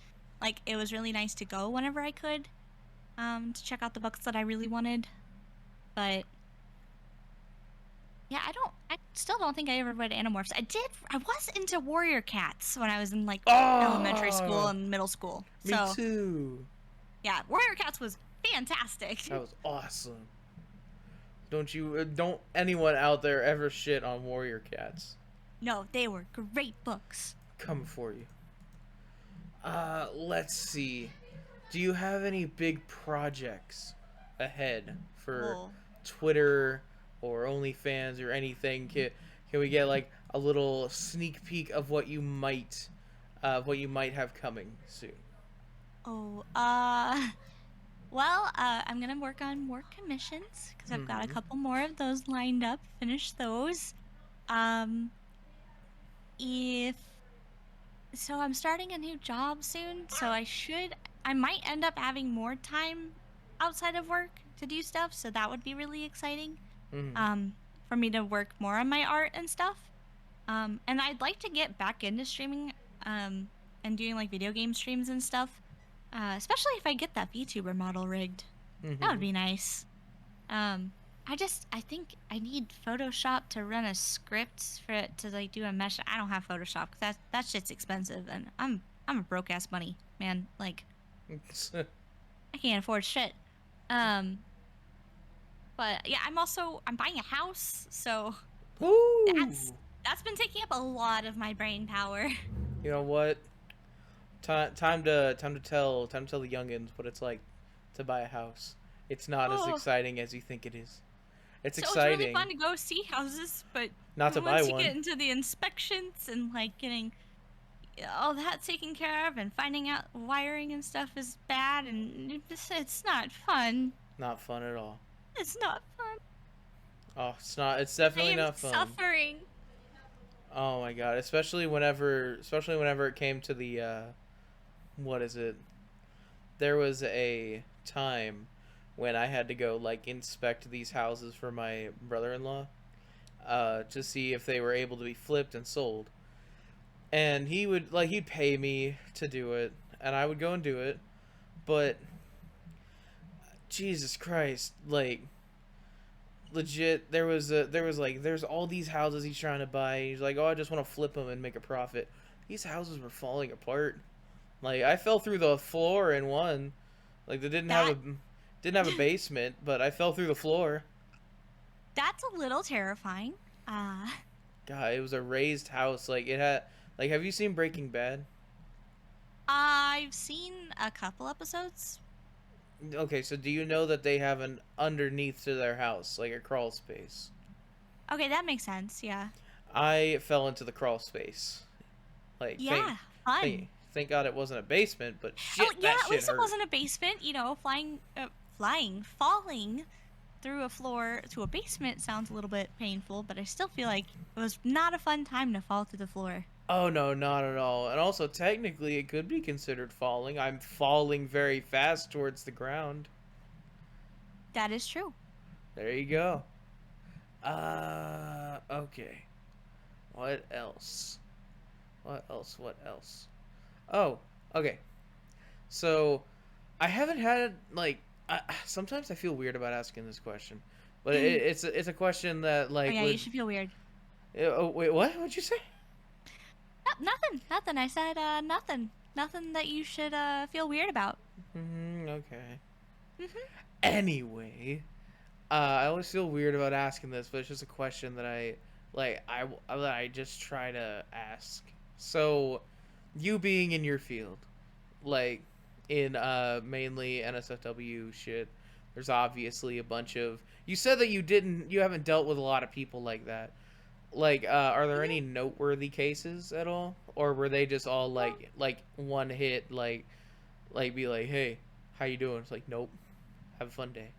S2: like it was really nice to go whenever I could, to check out the books that I really wanted. But yeah, I still don't think I ever read Animorphs. I was into Warrior Cats when I was in like elementary school
S1: Oh,
S2: and middle school.
S1: me
S2: So
S1: too.
S2: yeah, Warrior Cats was fantastic.
S1: That was awesome. Don't anyone out there ever shit on Warrior Cats.
S2: No, they were great books.
S1: Coming for you. Let's see. Do you have any big projects ahead for
S2: Oh.
S1: Twitter or OnlyFans or anything? Can we get like a little sneak peek of what you might have coming soon?
S2: Oh, well, I'm gonna work on more commissions because I've got a
S1: Mm-hmm.
S2: couple more of those lined up. Finish those. Um, if so, I'm starting a new job soon, so I might end up having more time outside of work to do stuff. So that would be really exciting.
S1: Mm-hmm.
S2: For me to work more on my art and stuff. And I'd like to get back into streaming, and doing like video game streams and stuff. Especially if I get that VTuber model rigged. That would
S1: Mm-hmm.
S2: be nice. I think I need Photoshop to run a script for it to like do a mesh. I don't have Photoshop because that shit's expensive, and I'm a broke ass money man. Like I can't afford shit. Um, but yeah, I'm buying a house, so that's
S1: Ooh.
S2: that's been taking up a lot of my brain power.
S1: You know what? Time to tell the youngins what it's like to buy a house. It's not as
S2: Oh,
S1: exciting as you think it is. It's
S2: so it's really fun
S1: exciting.
S2: to go see houses, but
S1: Not to
S2: And
S1: buy
S2: once you get
S1: one.
S2: into the inspections and like getting all that taken care of and finding out wiring and stuff is bad and it's not fun.
S1: Not fun at all.
S2: It's not fun.
S1: Oh, it's not. It's
S2: I
S1: definitely
S2: am
S1: not fun.
S2: suffering.
S1: Oh my god, especially whenever it came to the what is it? There was a time when I had to go like inspect these houses for my brother-in-law to see if they were able to be flipped and sold. And he'd pay me to do it, and I would go and do it. But Jesus Christ, like legit, there's all these houses he's trying to buy. He's like, oh, I just want to flip them and make a profit. These houses were falling apart. Like I fell through the floor in one. Like they
S2: That
S1: didn't have a basement, but I fell through the floor.
S2: that's a little terrifying.
S1: God, it was a raised house. Like it had. Like, have you seen Breaking Bad?
S2: I've seen a couple episodes.
S1: Okay, so do you know that they have an underneath to their house, like a crawl space?
S2: Okay, that makes sense. Yeah.
S1: I fell into the crawl space. Like,
S2: Yeah, fun.
S1: thank God it wasn't a basement, but
S2: Oh,
S1: shit,
S2: yeah,
S1: that
S2: at
S1: shit
S2: least it
S1: hurt.
S2: wasn't a basement, falling through a floor to a basement sounds a little bit painful, but I still feel like it was not a fun time to fall through the floor.
S1: Oh no, not at all. And also, technically, it could be considered falling. I'm falling very fast towards the ground.
S2: That is true.
S1: There you go. Okay. What else? What else? What else? Oh, okay. So, I haven't had like. Sometimes I feel weird about asking this question, but it's a question that
S2: Oh
S1: like
S2: yeah, you
S1: would.
S2: should feel weird.
S1: Oh wait, what? What'd you say?
S2: No, nothing, nothing. I said nothing. Nothing that you should feel weird about.
S1: Okay.
S2: Mhm.
S1: Anyway, I always feel weird about asking this, but it's just a question that I just try to ask. So, you being in your field, like in mainly NSFW shit, there's obviously a bunch of. You said that you haven't dealt with a lot of people like that. Like, are there
S2: Mhm.
S1: any noteworthy cases at all, or were they just all
S2: Well,
S1: like one hit, like be like, hey, how you doing? It's like, nope, have a fun day.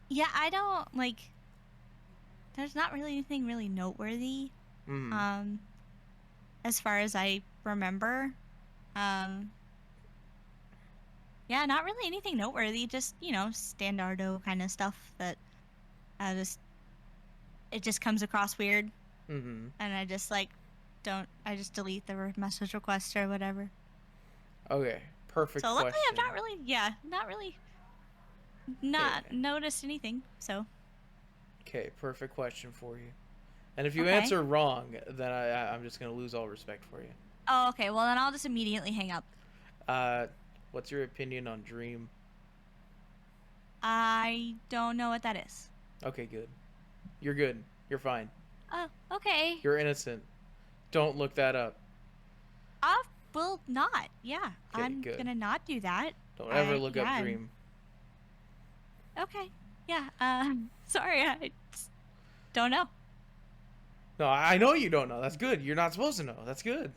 S2: yeah, I don't like. There's not really anything really noteworthy.
S1: Hmm.
S2: Um, as far as I remember. Um, yeah, not really anything noteworthy. Just standardo kind of stuff that I just it just comes across weird,
S1: Hmm.
S2: and I just like don't. I just delete the message request or whatever.
S1: Okay. Perfect
S2: So luckily, I've not
S1: question.
S2: really, yeah, not really,
S1: Okay.
S2: not noticed anything. So
S1: Okay. Perfect question for you. And if you
S2: okay.
S1: answer wrong, then I'm just gonna lose all respect for you.
S2: Oh, okay. Well, then I'll just immediately hang up.
S1: Uh, what's your opinion on Dream?
S2: I don't know what that is.
S1: Okay, good. You're good. You're fine.
S2: Oh, okay.
S1: You're innocent. Don't look that up.
S2: I will not. Yeah,
S1: Okay,
S2: I'm
S1: good.
S2: gonna not do that.
S1: Don't ever
S2: I
S1: look up
S2: yeah.
S1: Dream.
S2: Okay. Yeah. Sorry. I just don't know.
S1: No, I know you don't know. That's good. You're not supposed to know. That's good.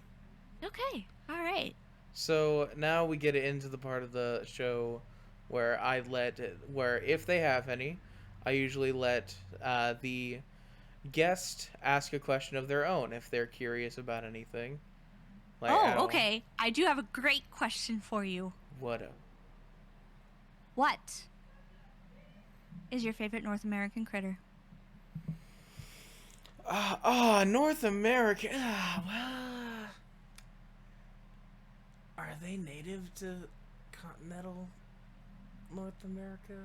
S2: Okay. All right.
S1: So now we get into the part of the show where if they have any, I usually let the guest ask a question of their own if they're curious about anything. Like, I
S2: Oh,
S1: don't.
S2: okay. I do have a great question for you.
S1: What a.
S2: What is your favorite North American critter?
S1: North America. Well, are they native to continental North America?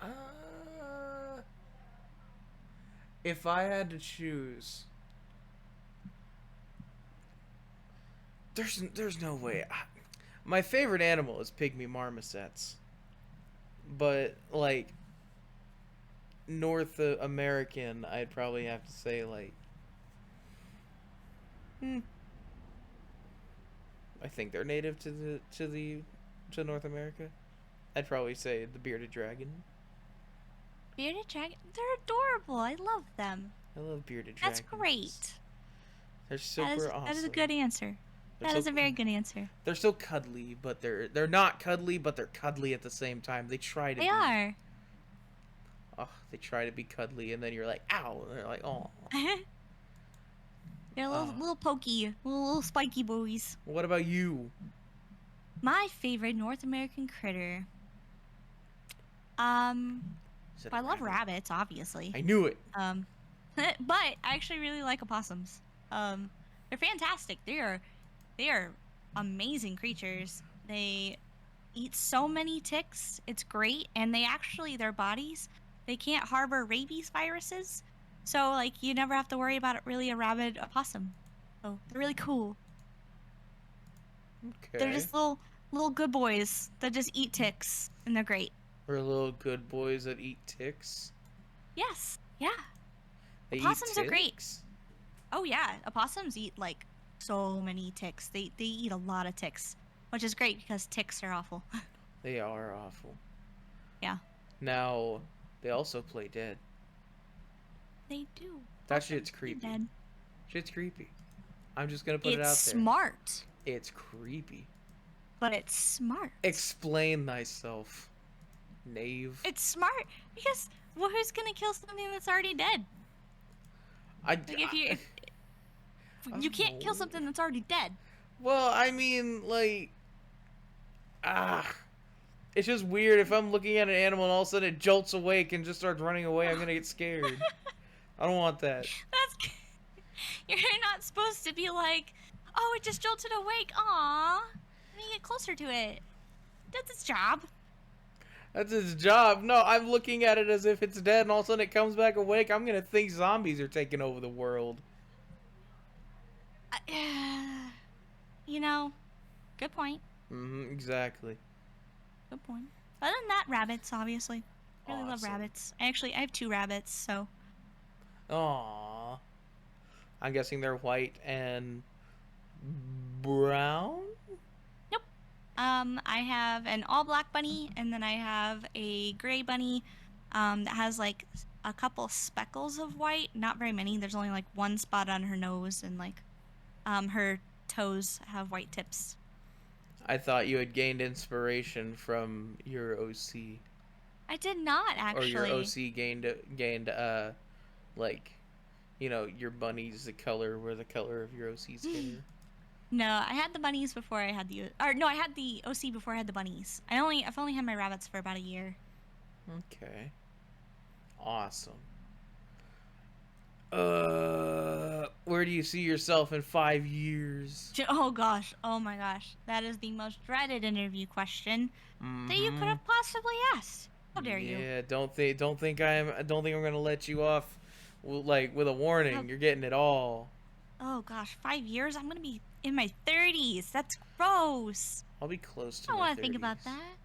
S1: Uh, if I had to choose, there's no way. My favorite animal is pygmy marmosets, but like North American, I'd probably have to say like, hmm, I think they're native to North America. I'd probably say the bearded dragon.
S2: Bearded dragon. They're adorable. I love them.
S1: I love bearded
S2: That's
S1: dragons.
S2: great.
S1: They're super
S2: That is a
S1: awesome.
S2: good answer.
S1: They're
S2: That
S1: so
S2: is a very good answer.
S1: they're so cuddly, but they're not cuddly, but they're cuddly at the same time. They try to
S2: They
S1: be.
S2: are.
S1: Oh, they try to be cuddly, and then you're like, ow, and they're like, oh.
S2: They're little pokey, little spiky boys.
S1: What about you?
S2: My favorite North American critter.
S1: Is it
S2: I
S1: a
S2: love
S1: rabbit?
S2: rabbits, obviously.
S1: I knew it.
S2: But I actually really like opossums. They're fantastic. They are amazing creatures. They eat so many ticks. It's great, and their bodies, they can't harbor rabies viruses. So like you never have to worry about really a rabid opossum. So they're really cool.
S1: Okay.
S2: They're just little good boys that just eat ticks, and they're great.
S1: We're little good boys that eat ticks.
S2: Yes. Yeah.
S1: They
S2: Opossums
S1: eat
S2: are great.
S1: ticks?
S2: Oh yeah, opossums eat like so many ticks. They eat a lot of ticks, which is great because ticks are awful.
S1: They are awful.
S2: Yeah.
S1: Now, they also play dead.
S2: They do.
S1: That shit's
S2: Opossums play
S1: creepy.
S2: dead.
S1: Shit's creepy. I'm just gonna put it
S2: It's
S1: out there.
S2: smart,
S1: It's creepy.
S2: but it's smart.
S1: Explain thyself, knave.
S2: It's smart because who's gonna kill something that's already dead? Like if you can't kill something that's already dead.
S1: Well, I mean, like, it's just weird if I'm looking at an animal and all of a sudden it jolts awake and just starts running away. I'm gonna get scared. I don't want that.
S2: That's you're not supposed to be like, oh, it just jolted awake. Aw, let me get closer to it. That's its job.
S1: That's its job. No, I'm looking at it as if it's dead, and all of a sudden it comes back awake. I'm gonna think zombies are taking over the world.
S2: You know, good point.
S1: Exactly.
S2: Good point. Other than that, rabbits, obviously. I really love
S1: Awesome.
S2: rabbits. I have 2 rabbits, so.
S1: Aww. I'm guessing they're white and brown?
S2: Nope. I have an all black bunny, and then I have a gray bunny, that has like a couple speckles of white. Not very many. There's only like one spot on her nose, and like, her toes have white tips.
S1: I thought you had gained inspiration from your OC.
S2: I did not actually.
S1: Or your OC gained like, your bunny's the color of your OC's hair.
S2: No, I had the bunnies before I had I had the OC before I had the bunnies. I've only had my rabbits for about a year.
S1: Okay. Awesome. Where do you see yourself in 5 years?
S2: Oh gosh, oh my gosh, that is the most dreaded interview question that you could have possibly asked. How dare you?
S1: Yeah, don't think I'm gonna let you off, with a warning. You're getting it all.
S2: Oh gosh, 5 years? I'm gonna be in my 30s. That's gross.
S1: I'll be close to
S2: I don't
S1: my 30s.
S2: want to think about that.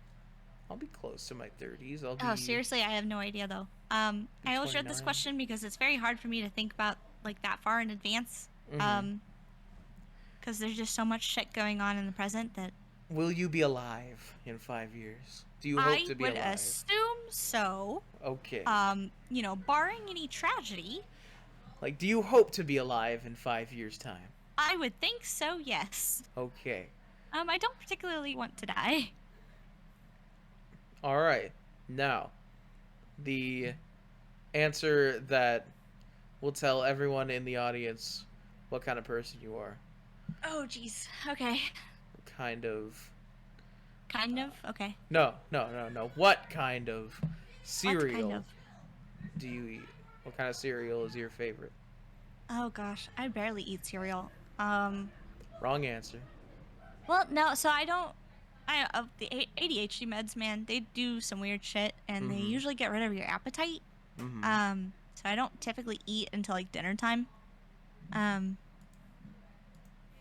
S1: I'll be close to my 30s. I'll be.
S2: Oh, seriously, I have no idea though. I always dread this
S1: 29.
S2: question because it's very hard for me to think about like that far in advance. Because there's just so much shit going on in the present that.
S1: Will you be alive in 5 years? Do you hope to be alive?
S2: I would assume so.
S1: Okay.
S2: Barring any tragedy.
S1: Like, do you hope to be alive in 5 years' time?
S2: I would think so, yes.
S1: Okay.
S2: I don't particularly want to die.
S1: Alright. Now, the answer that will tell everyone in the audience what kind of person you are.
S2: Oh, jeez. Okay.
S1: Kind of.
S2: Kind of? Okay.
S1: No. What kind of cereal
S2: What kind of?
S1: do you eat? What kind of cereal is your favorite?
S2: Oh gosh, I barely eat cereal.
S1: Wrong answer.
S2: Well, no, so I don't. The ADHD meds, man, they do some weird shit, and they usually get rid of your appetite. So I don't typically eat until like dinner time.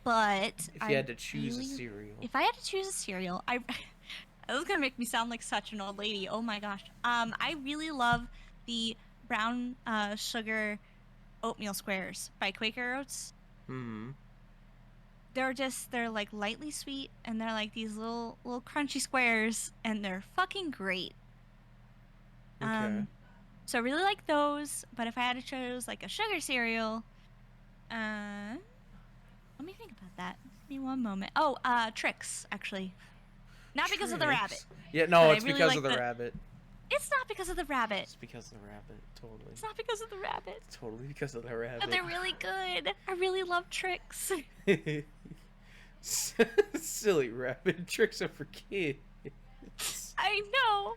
S2: But
S1: If you had to choose a cereal.
S2: If I had to choose a cereal, this is gonna make me sound like such an old lady. Oh my gosh. I really love the brown sugar oatmeal squares by Quaker Oats. They're like lightly sweet, and they're like these little crunchy squares, and they're fucking great.
S1: Okay.
S2: So I really like those. But if I had to choose like a sugar cereal, let me think about that. Give me one moment. Oh, Trix, actually. Not because of the rabbit,
S1: Tricks. Yeah,
S2: but
S1: no,
S2: I
S1: it's
S2: really
S1: because
S2: like
S1: of the
S2: the.
S1: rabbit.
S2: It's not because of the rabbit.
S1: It's because of the rabbit. Totally.
S2: It's not because of the rabbit.
S1: It's totally because of the
S2: But
S1: rabbit.
S2: they're really good. I really love Trix.
S1: Silly rabbit. Tricks are for kids.
S2: I know.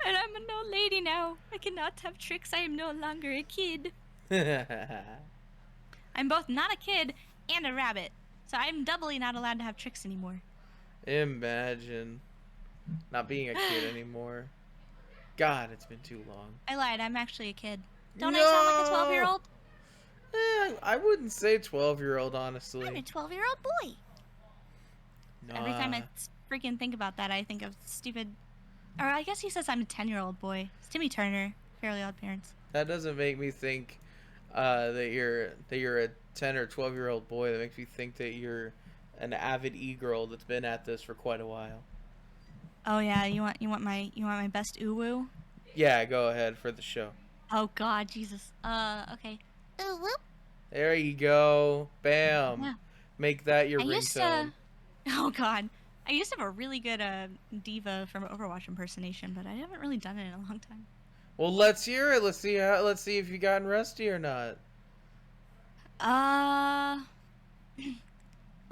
S2: And I'm an old lady now. I cannot have Trix. I am no longer a kid. I'm both not a kid and a rabbit. So I'm doubly not allowed to have Trix anymore.
S1: Imagine not being a kid anymore. God, it's been too long.
S2: I lied. I'm actually a kid. Don't I sound like a
S1: No!
S2: 12-year-old?
S1: I wouldn't say 12-year-old,
S2: I'm
S1: honestly.
S2: a 12-year-old boy. Every time
S1: Nah.
S2: I freaking think about that, I think of stupid. Or I guess he says I'm a 10-year-old boy. It's Timmy Turner, Fairly Odd Parents.
S1: That doesn't make me think that you're a 10 or 12-year-old boy. That makes me think that you're an avid e-girl that's been at this for quite a while.
S2: Oh yeah, you want my best uwu?
S1: Yeah, go ahead for the show.
S2: Oh God, Jesus. Okay. Ooh whoop.
S1: There you go. Bam.
S2: Yeah.
S1: Make that your
S2: I used
S1: ringtone.
S2: to. Oh God. I used to have a really good diva from Overwatch impersonation, but I haven't really done it in a long time.
S1: Well, let's hear it. Let's see if you gotten rusty or not.
S2: Uh.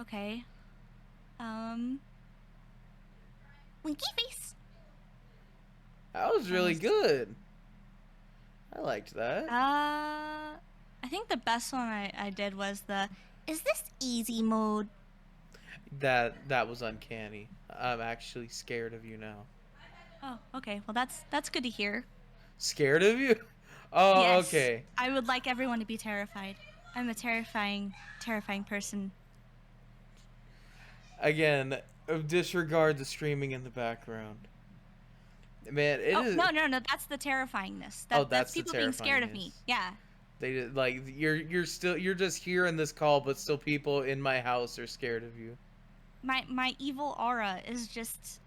S2: Okay. Um. Winky face.
S1: That was
S2: That
S1: really
S2: was.
S1: good. I liked that.
S2: I think the best one I did was the. Is this easy mode?
S1: That was uncanny. I'm actually scared of you now.
S2: Oh, okay. Well, that's good to hear.
S1: Scared of you? Oh,
S2: Yes,
S1: okay.
S2: I would like everyone to be terrified. I'm a terrifying person.
S1: Again, disregard the streaming in the background. Man, it
S2: Oh,
S1: is.
S2: no, that's the terrifyingness.
S1: Oh,
S2: That's
S1: that's the
S2: people being scared of
S1: terrifyingness.
S2: me. Yeah.
S1: Like you're just here in this call, but still people in my house are scared of you.
S2: My evil aura is just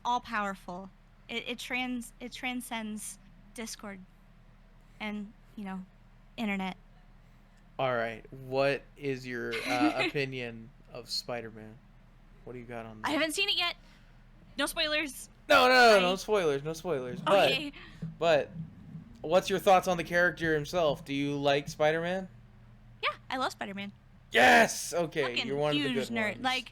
S2: all powerful. It transcends Discord and, internet.
S1: All right, what is your opinion of Spider-Man? What do you got on
S2: I
S1: that?
S2: haven't seen it yet. No spoilers.
S1: No
S2: I
S1: spoilers, no spoilers.
S2: Okay.
S1: But what's your thoughts on the character himself? Do you like Spider-Man?
S2: Yeah, I love Spider-Man.
S1: Yes. Okay, you're
S2: Fucking
S1: one of the
S2: huge
S1: good
S2: nerd.
S1: ones.
S2: Like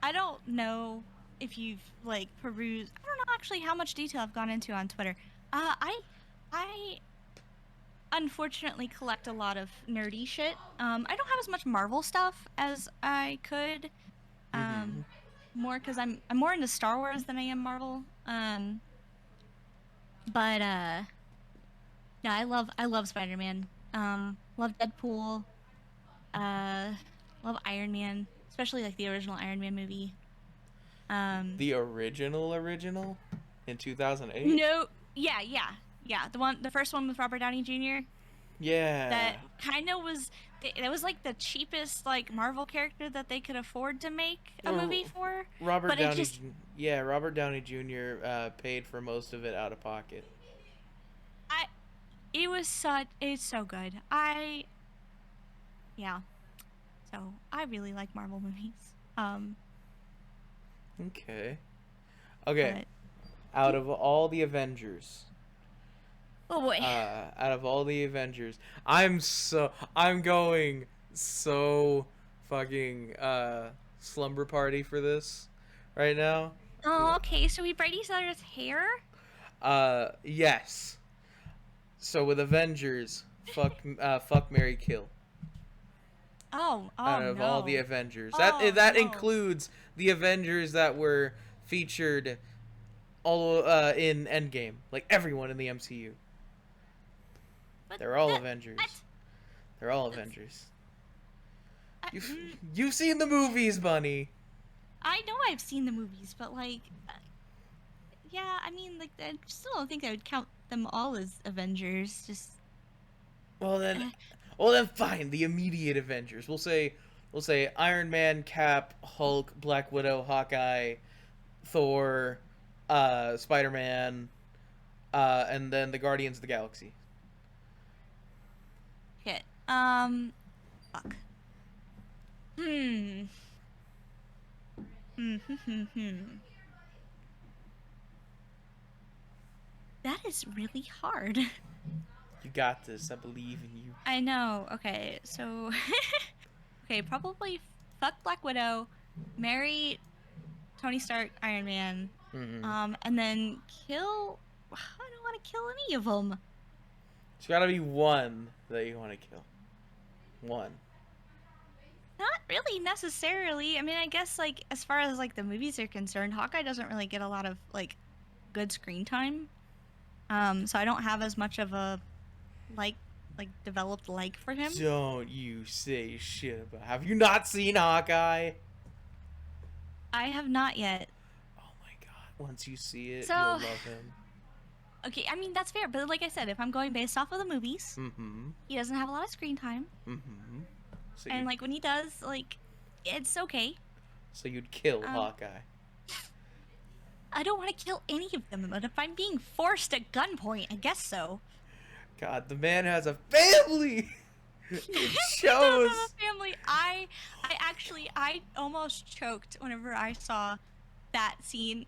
S2: I don't know if you've like perused. I don't know actually how much detail I've gone into on Twitter. I unfortunately collect a lot of nerdy shit. I don't have as much Marvel stuff as I could.
S1: Mm-hmm.
S2: Um, more because I'm more into Star Wars than I am Marvel. But yeah, I love Spider-Man. Love Deadpool. Uh, love Iron Man, especially like the original Iron Man movie. Um,
S1: The original in 2008.
S2: no, yeah. The first one with Robert Downey Jr. That
S1: Yeah.
S2: kind of was. It was like the cheapest like Marvel character that they could afford to make a
S1: Uh,
S2: movie for.
S1: Robert
S2: But it
S1: Downey.
S2: just,
S1: Yeah, Robert Downey Jr. Paid for most of it out of pocket.
S2: I, it's so good. Yeah. So I really like Marvel movies.
S1: Okay. Okay.
S2: But
S1: Out of all the Avengers,
S2: oh boy.
S1: out of all the Avengers, I'm going so fucking slumber party for this right now.
S2: Oh, okay. So we braid each other's hair.
S1: Yes. So with Avengers, fuck Mary Kill.
S2: Oh
S1: Out of all the
S2: no.
S1: Avengers,
S2: Oh
S1: that
S2: no.
S1: includes the Avengers that were featured all in Endgame, like everyone in the MCU.
S2: But
S1: They're all
S2: that
S1: Avengers.
S2: what?
S1: They're all
S2: That's,
S1: Avengers.
S2: I,
S1: You've
S2: mm,
S1: you've seen the movies, Bunny.
S2: I know I've seen the movies, but like, yeah. I mean, like, I still don't think I would count them all as Avengers. Just.
S1: Well then,
S2: Uh,
S1: well then, fine. The immediate Avengers. We'll say Iron Man, Cap, Hulk, Black Widow, Hawkeye, Thor, Spider Man, and then the Guardians of the Galaxy.
S2: Okay. Fuck. Hmm. Hmm. That is really hard.
S1: You got this. I believe in you.
S2: I know. Okay, so okay, probably fuck Black Widow, marry Tony Stark, Iron Man,
S1: Mm-hmm.
S2: and then kill. I don't want to kill any of them.
S1: There's got to be one that you want to kill. One.
S2: Not really necessarily. I mean, I guess like as far as like the movies are concerned, Hawkeye doesn't really get a lot of like good screen time. So I don't have as much of a like developed like for him.
S1: Don't you say shit about. Have you not seen Hawkeye?
S2: I have not yet.
S1: Oh my god. Once you see it, you'll
S2: So,
S1: love him.
S2: okay, I mean that's fair, but like I said, if I'm going based off of the movies,
S1: Mm-hmm.
S2: he doesn't have a lot of screen time.
S1: Mm-hmm. So
S2: And
S1: you'd,
S2: like when he does, like it's okay.
S1: so you'd kill
S2: Um,
S1: Hawkeye.
S2: I don't want to kill any of them, but if I'm being forced at gunpoint, I guess so.
S1: God, the man has a family! It
S2: He does have
S1: shows!
S2: a family. I almost choked whenever I saw that scene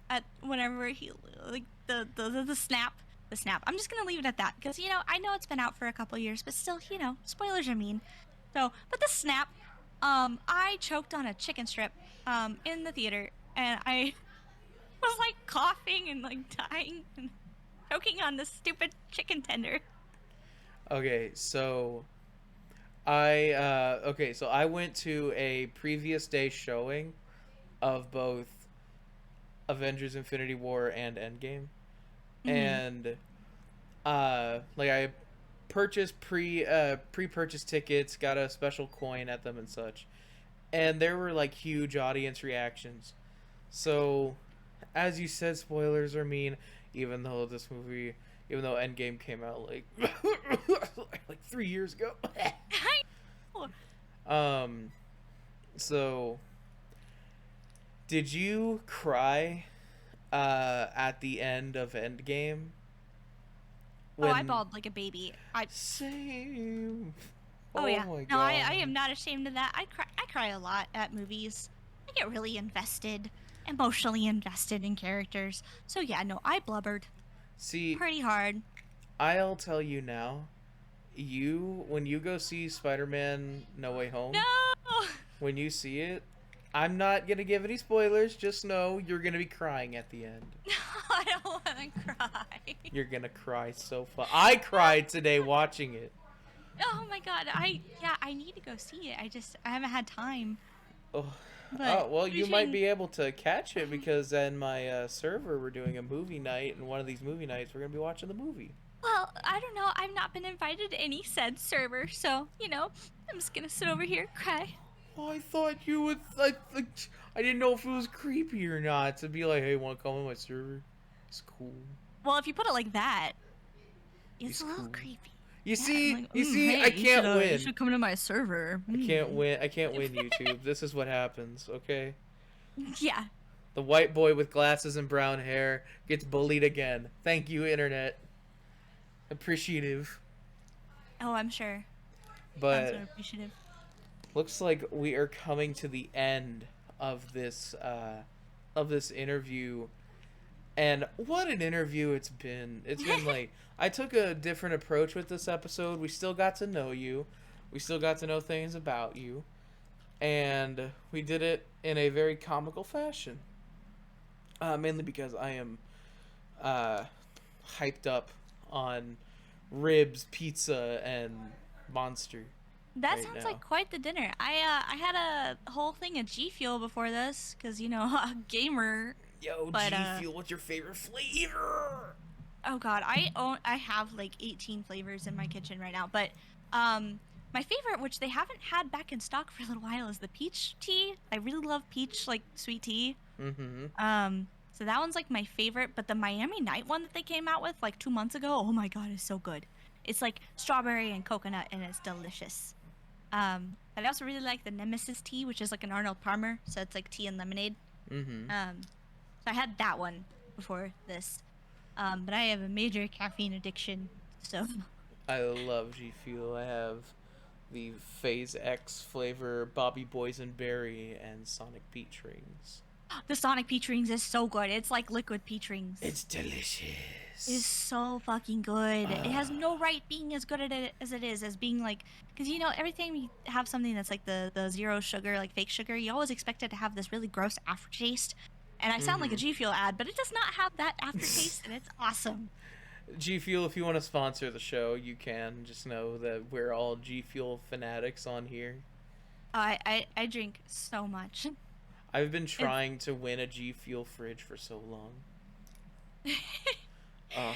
S2: at whenever he like the snap. The snap. I'm just gonna leave it at that because I know it's been out for a couple years, but still, spoilers are mean. So, but the snap, I choked on a chicken strip, in the theater, and I was like coughing and like dying and choking on this stupid chicken tender.
S1: Okay, so so I went to a previous day showing of both Avengers Infinity War and Endgame.
S2: Mm-hmm.
S1: And like I purchased pre-purchase tickets, got a special coin at them and such. And there were like huge audience reactions. So, as you said, spoilers are mean. Even though Endgame came out like like 3 years ago.
S2: I know.
S1: um, so did you cry at the end of Endgame
S2: Oh, I
S1: when
S2: bawled like a baby.
S1: same?
S2: Oh
S1: Oh
S2: yeah.
S1: my
S2: No, I am
S1: god.
S2: not ashamed of that. I cry a lot at movies. I get really invested, emotionally invested in characters. So yeah, no, I blubbered
S1: See,
S2: pretty hard.
S1: I'll tell you now. When you go see Spider-Man No Way
S2: No,
S1: Home, when you see it, I'm not gonna give any spoilers. Just know you're gonna be crying at the end.
S2: no, I don't want to cry.
S1: You're gonna cry so fun. I cried today watching it.
S2: Oh my god, I need to go see it. I haven't had time.
S1: Oh,
S2: But
S1: oh well,
S2: we
S1: you might
S2: should.
S1: be able to catch it because in my server we're doing a movie night, and one of these movie nights we're gonna be watching the movie.
S2: Well, I don't know. I've not been invited to any said server, so I'm just gonna sit over here, cry.
S1: Oh, I thought you would. I didn't know if it was creepy or not to be like, "Hey, want to come on my server?" It's cool.
S2: Well, if you put it like that, it's
S1: He's
S2: a little
S1: cool.
S2: creepy.
S1: You
S2: Yeah, I'm
S1: see,
S2: like,
S1: you see,
S2: hey,
S1: I can't
S2: you
S1: win.
S2: should come to my server.
S1: I can't win. I can't win YouTube. This is what happens. Okay.
S2: Yeah.
S1: The white boy with glasses and brown hair gets bullied again. Thank you, internet. Appreciative.
S2: Oh, I'm sure. I'm
S1: But
S2: so appreciative.
S1: looks like we are coming to the end of this interview. And what an interview it's been. It's been like I took a different approach with this episode. We still got to know you. We still got to know things about you. And we did it in a very comical fashion. Mainly because I am uh, hyped up on ribs, pizza, and Monster
S2: That
S1: right
S2: sounds
S1: now.
S2: like quite the dinner. I had a whole thing of G Fuel before this because a gamer.
S1: Yo,
S2: But
S1: G Fuel, what's your favorite flavor?
S2: oh god, I have like 18 flavors in my kitchen right now. But my favorite, which they haven't had back in stock for a little while, is the peach tea. I really love peach like sweet tea.
S1: Mm-hmm.
S2: So that one's like my favorite. But the Miami Night one that they came out with like 2 months ago, oh my god, is so good. It's like strawberry and coconut, and it's delicious. But I also really like the Nemesis tea, which is like an Arnold Palmer, so it's like tea and lemonade.
S1: Mm-hmm.
S2: So I had that one before this. But I have a major caffeine addiction, so
S1: I love G Fuel. I have the Phase X flavor Bobby Boysenberry and Sonic Peach rings.
S2: the Sonic Peach rings is so good. It's like liquid peach rings.
S1: It's
S2: Is
S1: delicious.
S2: so fucking good. It has no
S1: Ah.
S2: right being as good at it as it is, as being like, because every time you have something that's like the zero sugar, like fake sugar, you always expect it to have this really gross aftertaste. And I sound like a
S1: Mm-hmm.
S2: G Fuel ad, but it does not have that aftertaste, and it's awesome.
S1: G Fuel, if you want to sponsor the show, you can. Just know that we're all G Fuel fanatics on here.
S2: I drink so much.
S1: I've been
S2: It's
S1: trying to win a G Fuel fridge for so long. Ugh.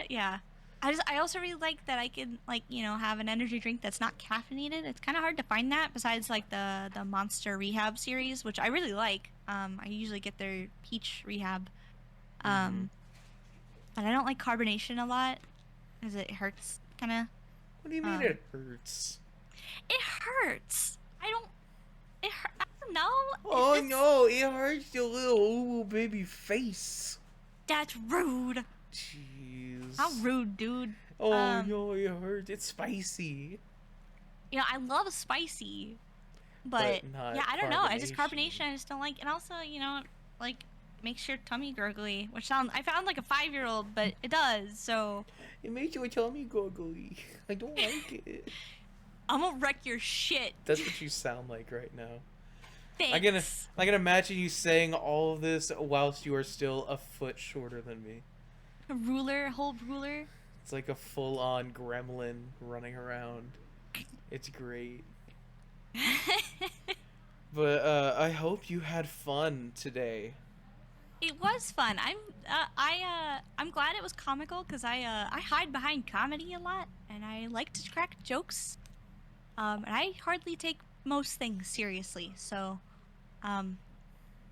S2: yeah. I also really like that I can like, have an energy drink that's not caffeinated. It's kind of hard to find that besides like the Monster Rehab series, which I really like. I usually get their peach rehab.
S1: Mm-hmm.
S2: Um, but I don't like carbonation a lot because it hurts kind of.
S1: What do you mean
S2: Um,
S1: it hurts?
S2: it hurts. I don't know.
S1: Oh
S2: It's
S1: no, it hurts your little baby face.
S2: That's rude. How
S1: Jeez.
S2: rude, dude.
S1: Oh
S2: Um,
S1: no, it hurts. It's spicy.
S2: I love spicy.
S1: But
S2: But yeah,
S1: not
S2: I don't know. I just
S1: carbonation.
S2: carbonation. I just don't like, and also, like makes your tummy gurgly, which sounds. I found like a 5-year-old, but it does. So
S1: It makes your tummy goggly. I don't like it.
S2: I'm gonna wreck your shit.
S1: That's what you sound like right now. I can
S2: Thanks.
S1: I can imagine you saying all of this whilst you are still a foot shorter than me.
S2: A whole ruler.
S1: It's like a full-on gremlin running around. It's great. But I hope you had fun today.
S2: It was fun. I'm glad it was comical because I hide behind comedy a lot and I like to crack jokes. And I hardly take most things seriously. So, um,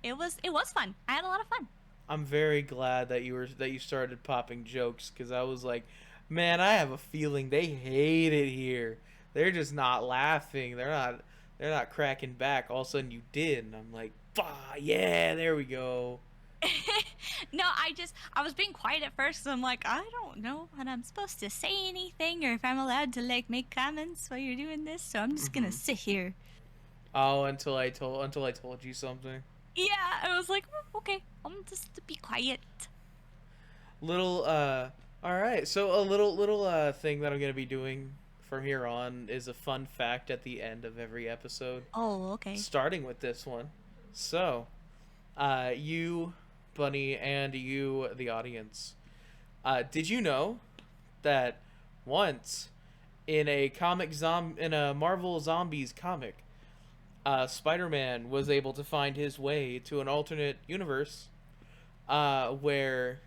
S2: it was fun. I had a lot of fun.
S1: I'm very glad that you started popping jokes because I was like, man, I have a feeling they hate it here. They're just not laughing. They're not cracking back. All of a sudden you did, and I'm like, bah, yeah, there we go.
S2: No, I was being quiet at first. So I'm like, I don't know if I'm supposed to say anything or if I'm allowed to like make comments while you're doing this. So I'm just gonna
S1: Mm-hmm.
S2: sit here.
S1: Oh, until I told you something.
S2: Yeah, I was like, okay, I'm just to be quiet.
S1: Little all right. So a little thing that I'm gonna be doing from here on is a fun fact at the end of every episode,
S2: Oh, okay.
S1: starting with this one. So, you, Bunny, and you, the audience, did you know that once in a Marvel Zombies comic, Spider-Man was able to find his way to an alternate universe, where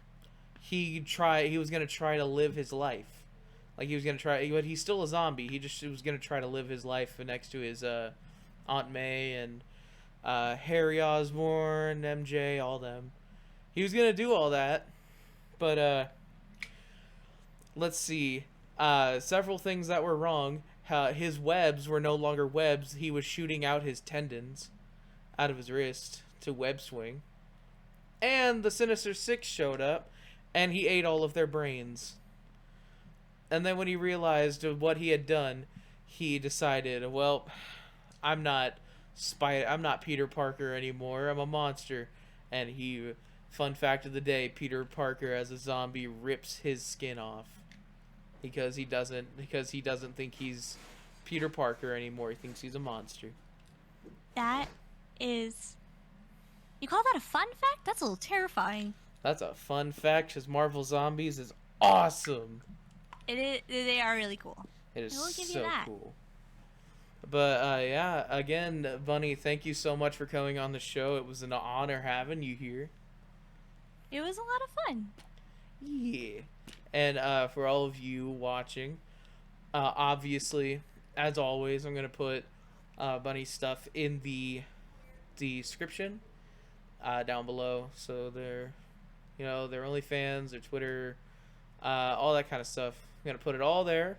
S1: he was gonna try to live his life, like he was gonna try, but he's still a zombie. He was gonna try to live his life next to his Aunt May and Harry Osborn, MJ, all them. He was gonna do all that, but let's see. Several things that were wrong. His webs were no longer webs. He was shooting out his tendons out of his wrist to web swing. And the Sinister Six showed up, and he ate all of their brains. And then when he realized what he had done, he decided, well, I'm not Peter Parker anymore. I'm a monster. And fun fact of the day, Peter Parker as a zombie rips his skin off because he doesn't think he's Peter Parker anymore. He thinks he's a monster.
S2: That is. You call that a fun fact? That's a little terrifying.
S1: That's a fun fact because Marvel Zombies is awesome.
S2: It is. They are really cool.
S1: It is
S2: I will give you
S1: so
S2: that.
S1: cool. But yeah, again, Bunny, thank you so much for coming on the show. It was an honor having you here.
S2: It was a lot of fun.
S1: Yeah. And for all of you watching, obviously, as always, I'm gonna put Bunny's stuff in the description down below. So their OnlyFans, their Twitter, all that kind of stuff. I'm gonna put it all there.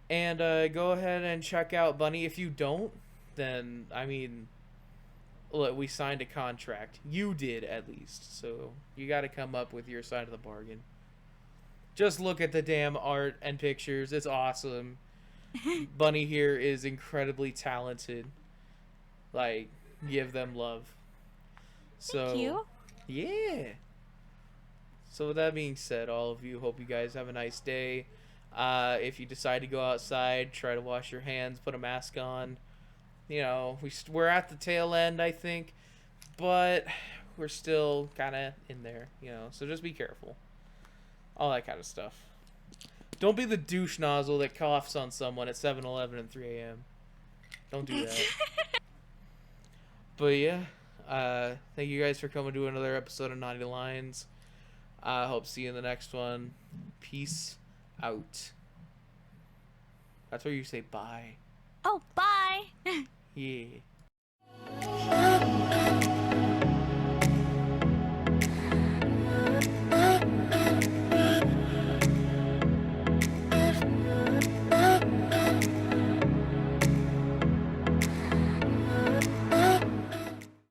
S1: And go ahead and check out Bunny. If you don't, then I mean, look, we signed a contract. You did, at least. So you got to come up with your side of the bargain. Just look at the damn art and pictures. It's awesome. Bunny here is incredibly talented. Like, give them love.
S2: Thank
S1: So,
S2: you.
S1: yeah. So with that being said, all of you, hope you guys have a nice day. If you decide to go outside, try to wash your hands, put a mask on. You know, we're at the tail end, I think, but we're still kind of in there, you know. So just be careful. All that kind of stuff. Don't be the douche nozzle that coughs on someone at 7-Eleven at 3 a.m. Don't do that. But yeah, thank you guys for coming to another episode of Naughty Lines. I hope to see you in the next one. Peace out. That's where you say bye.
S2: Oh, bye.
S1: Yeah.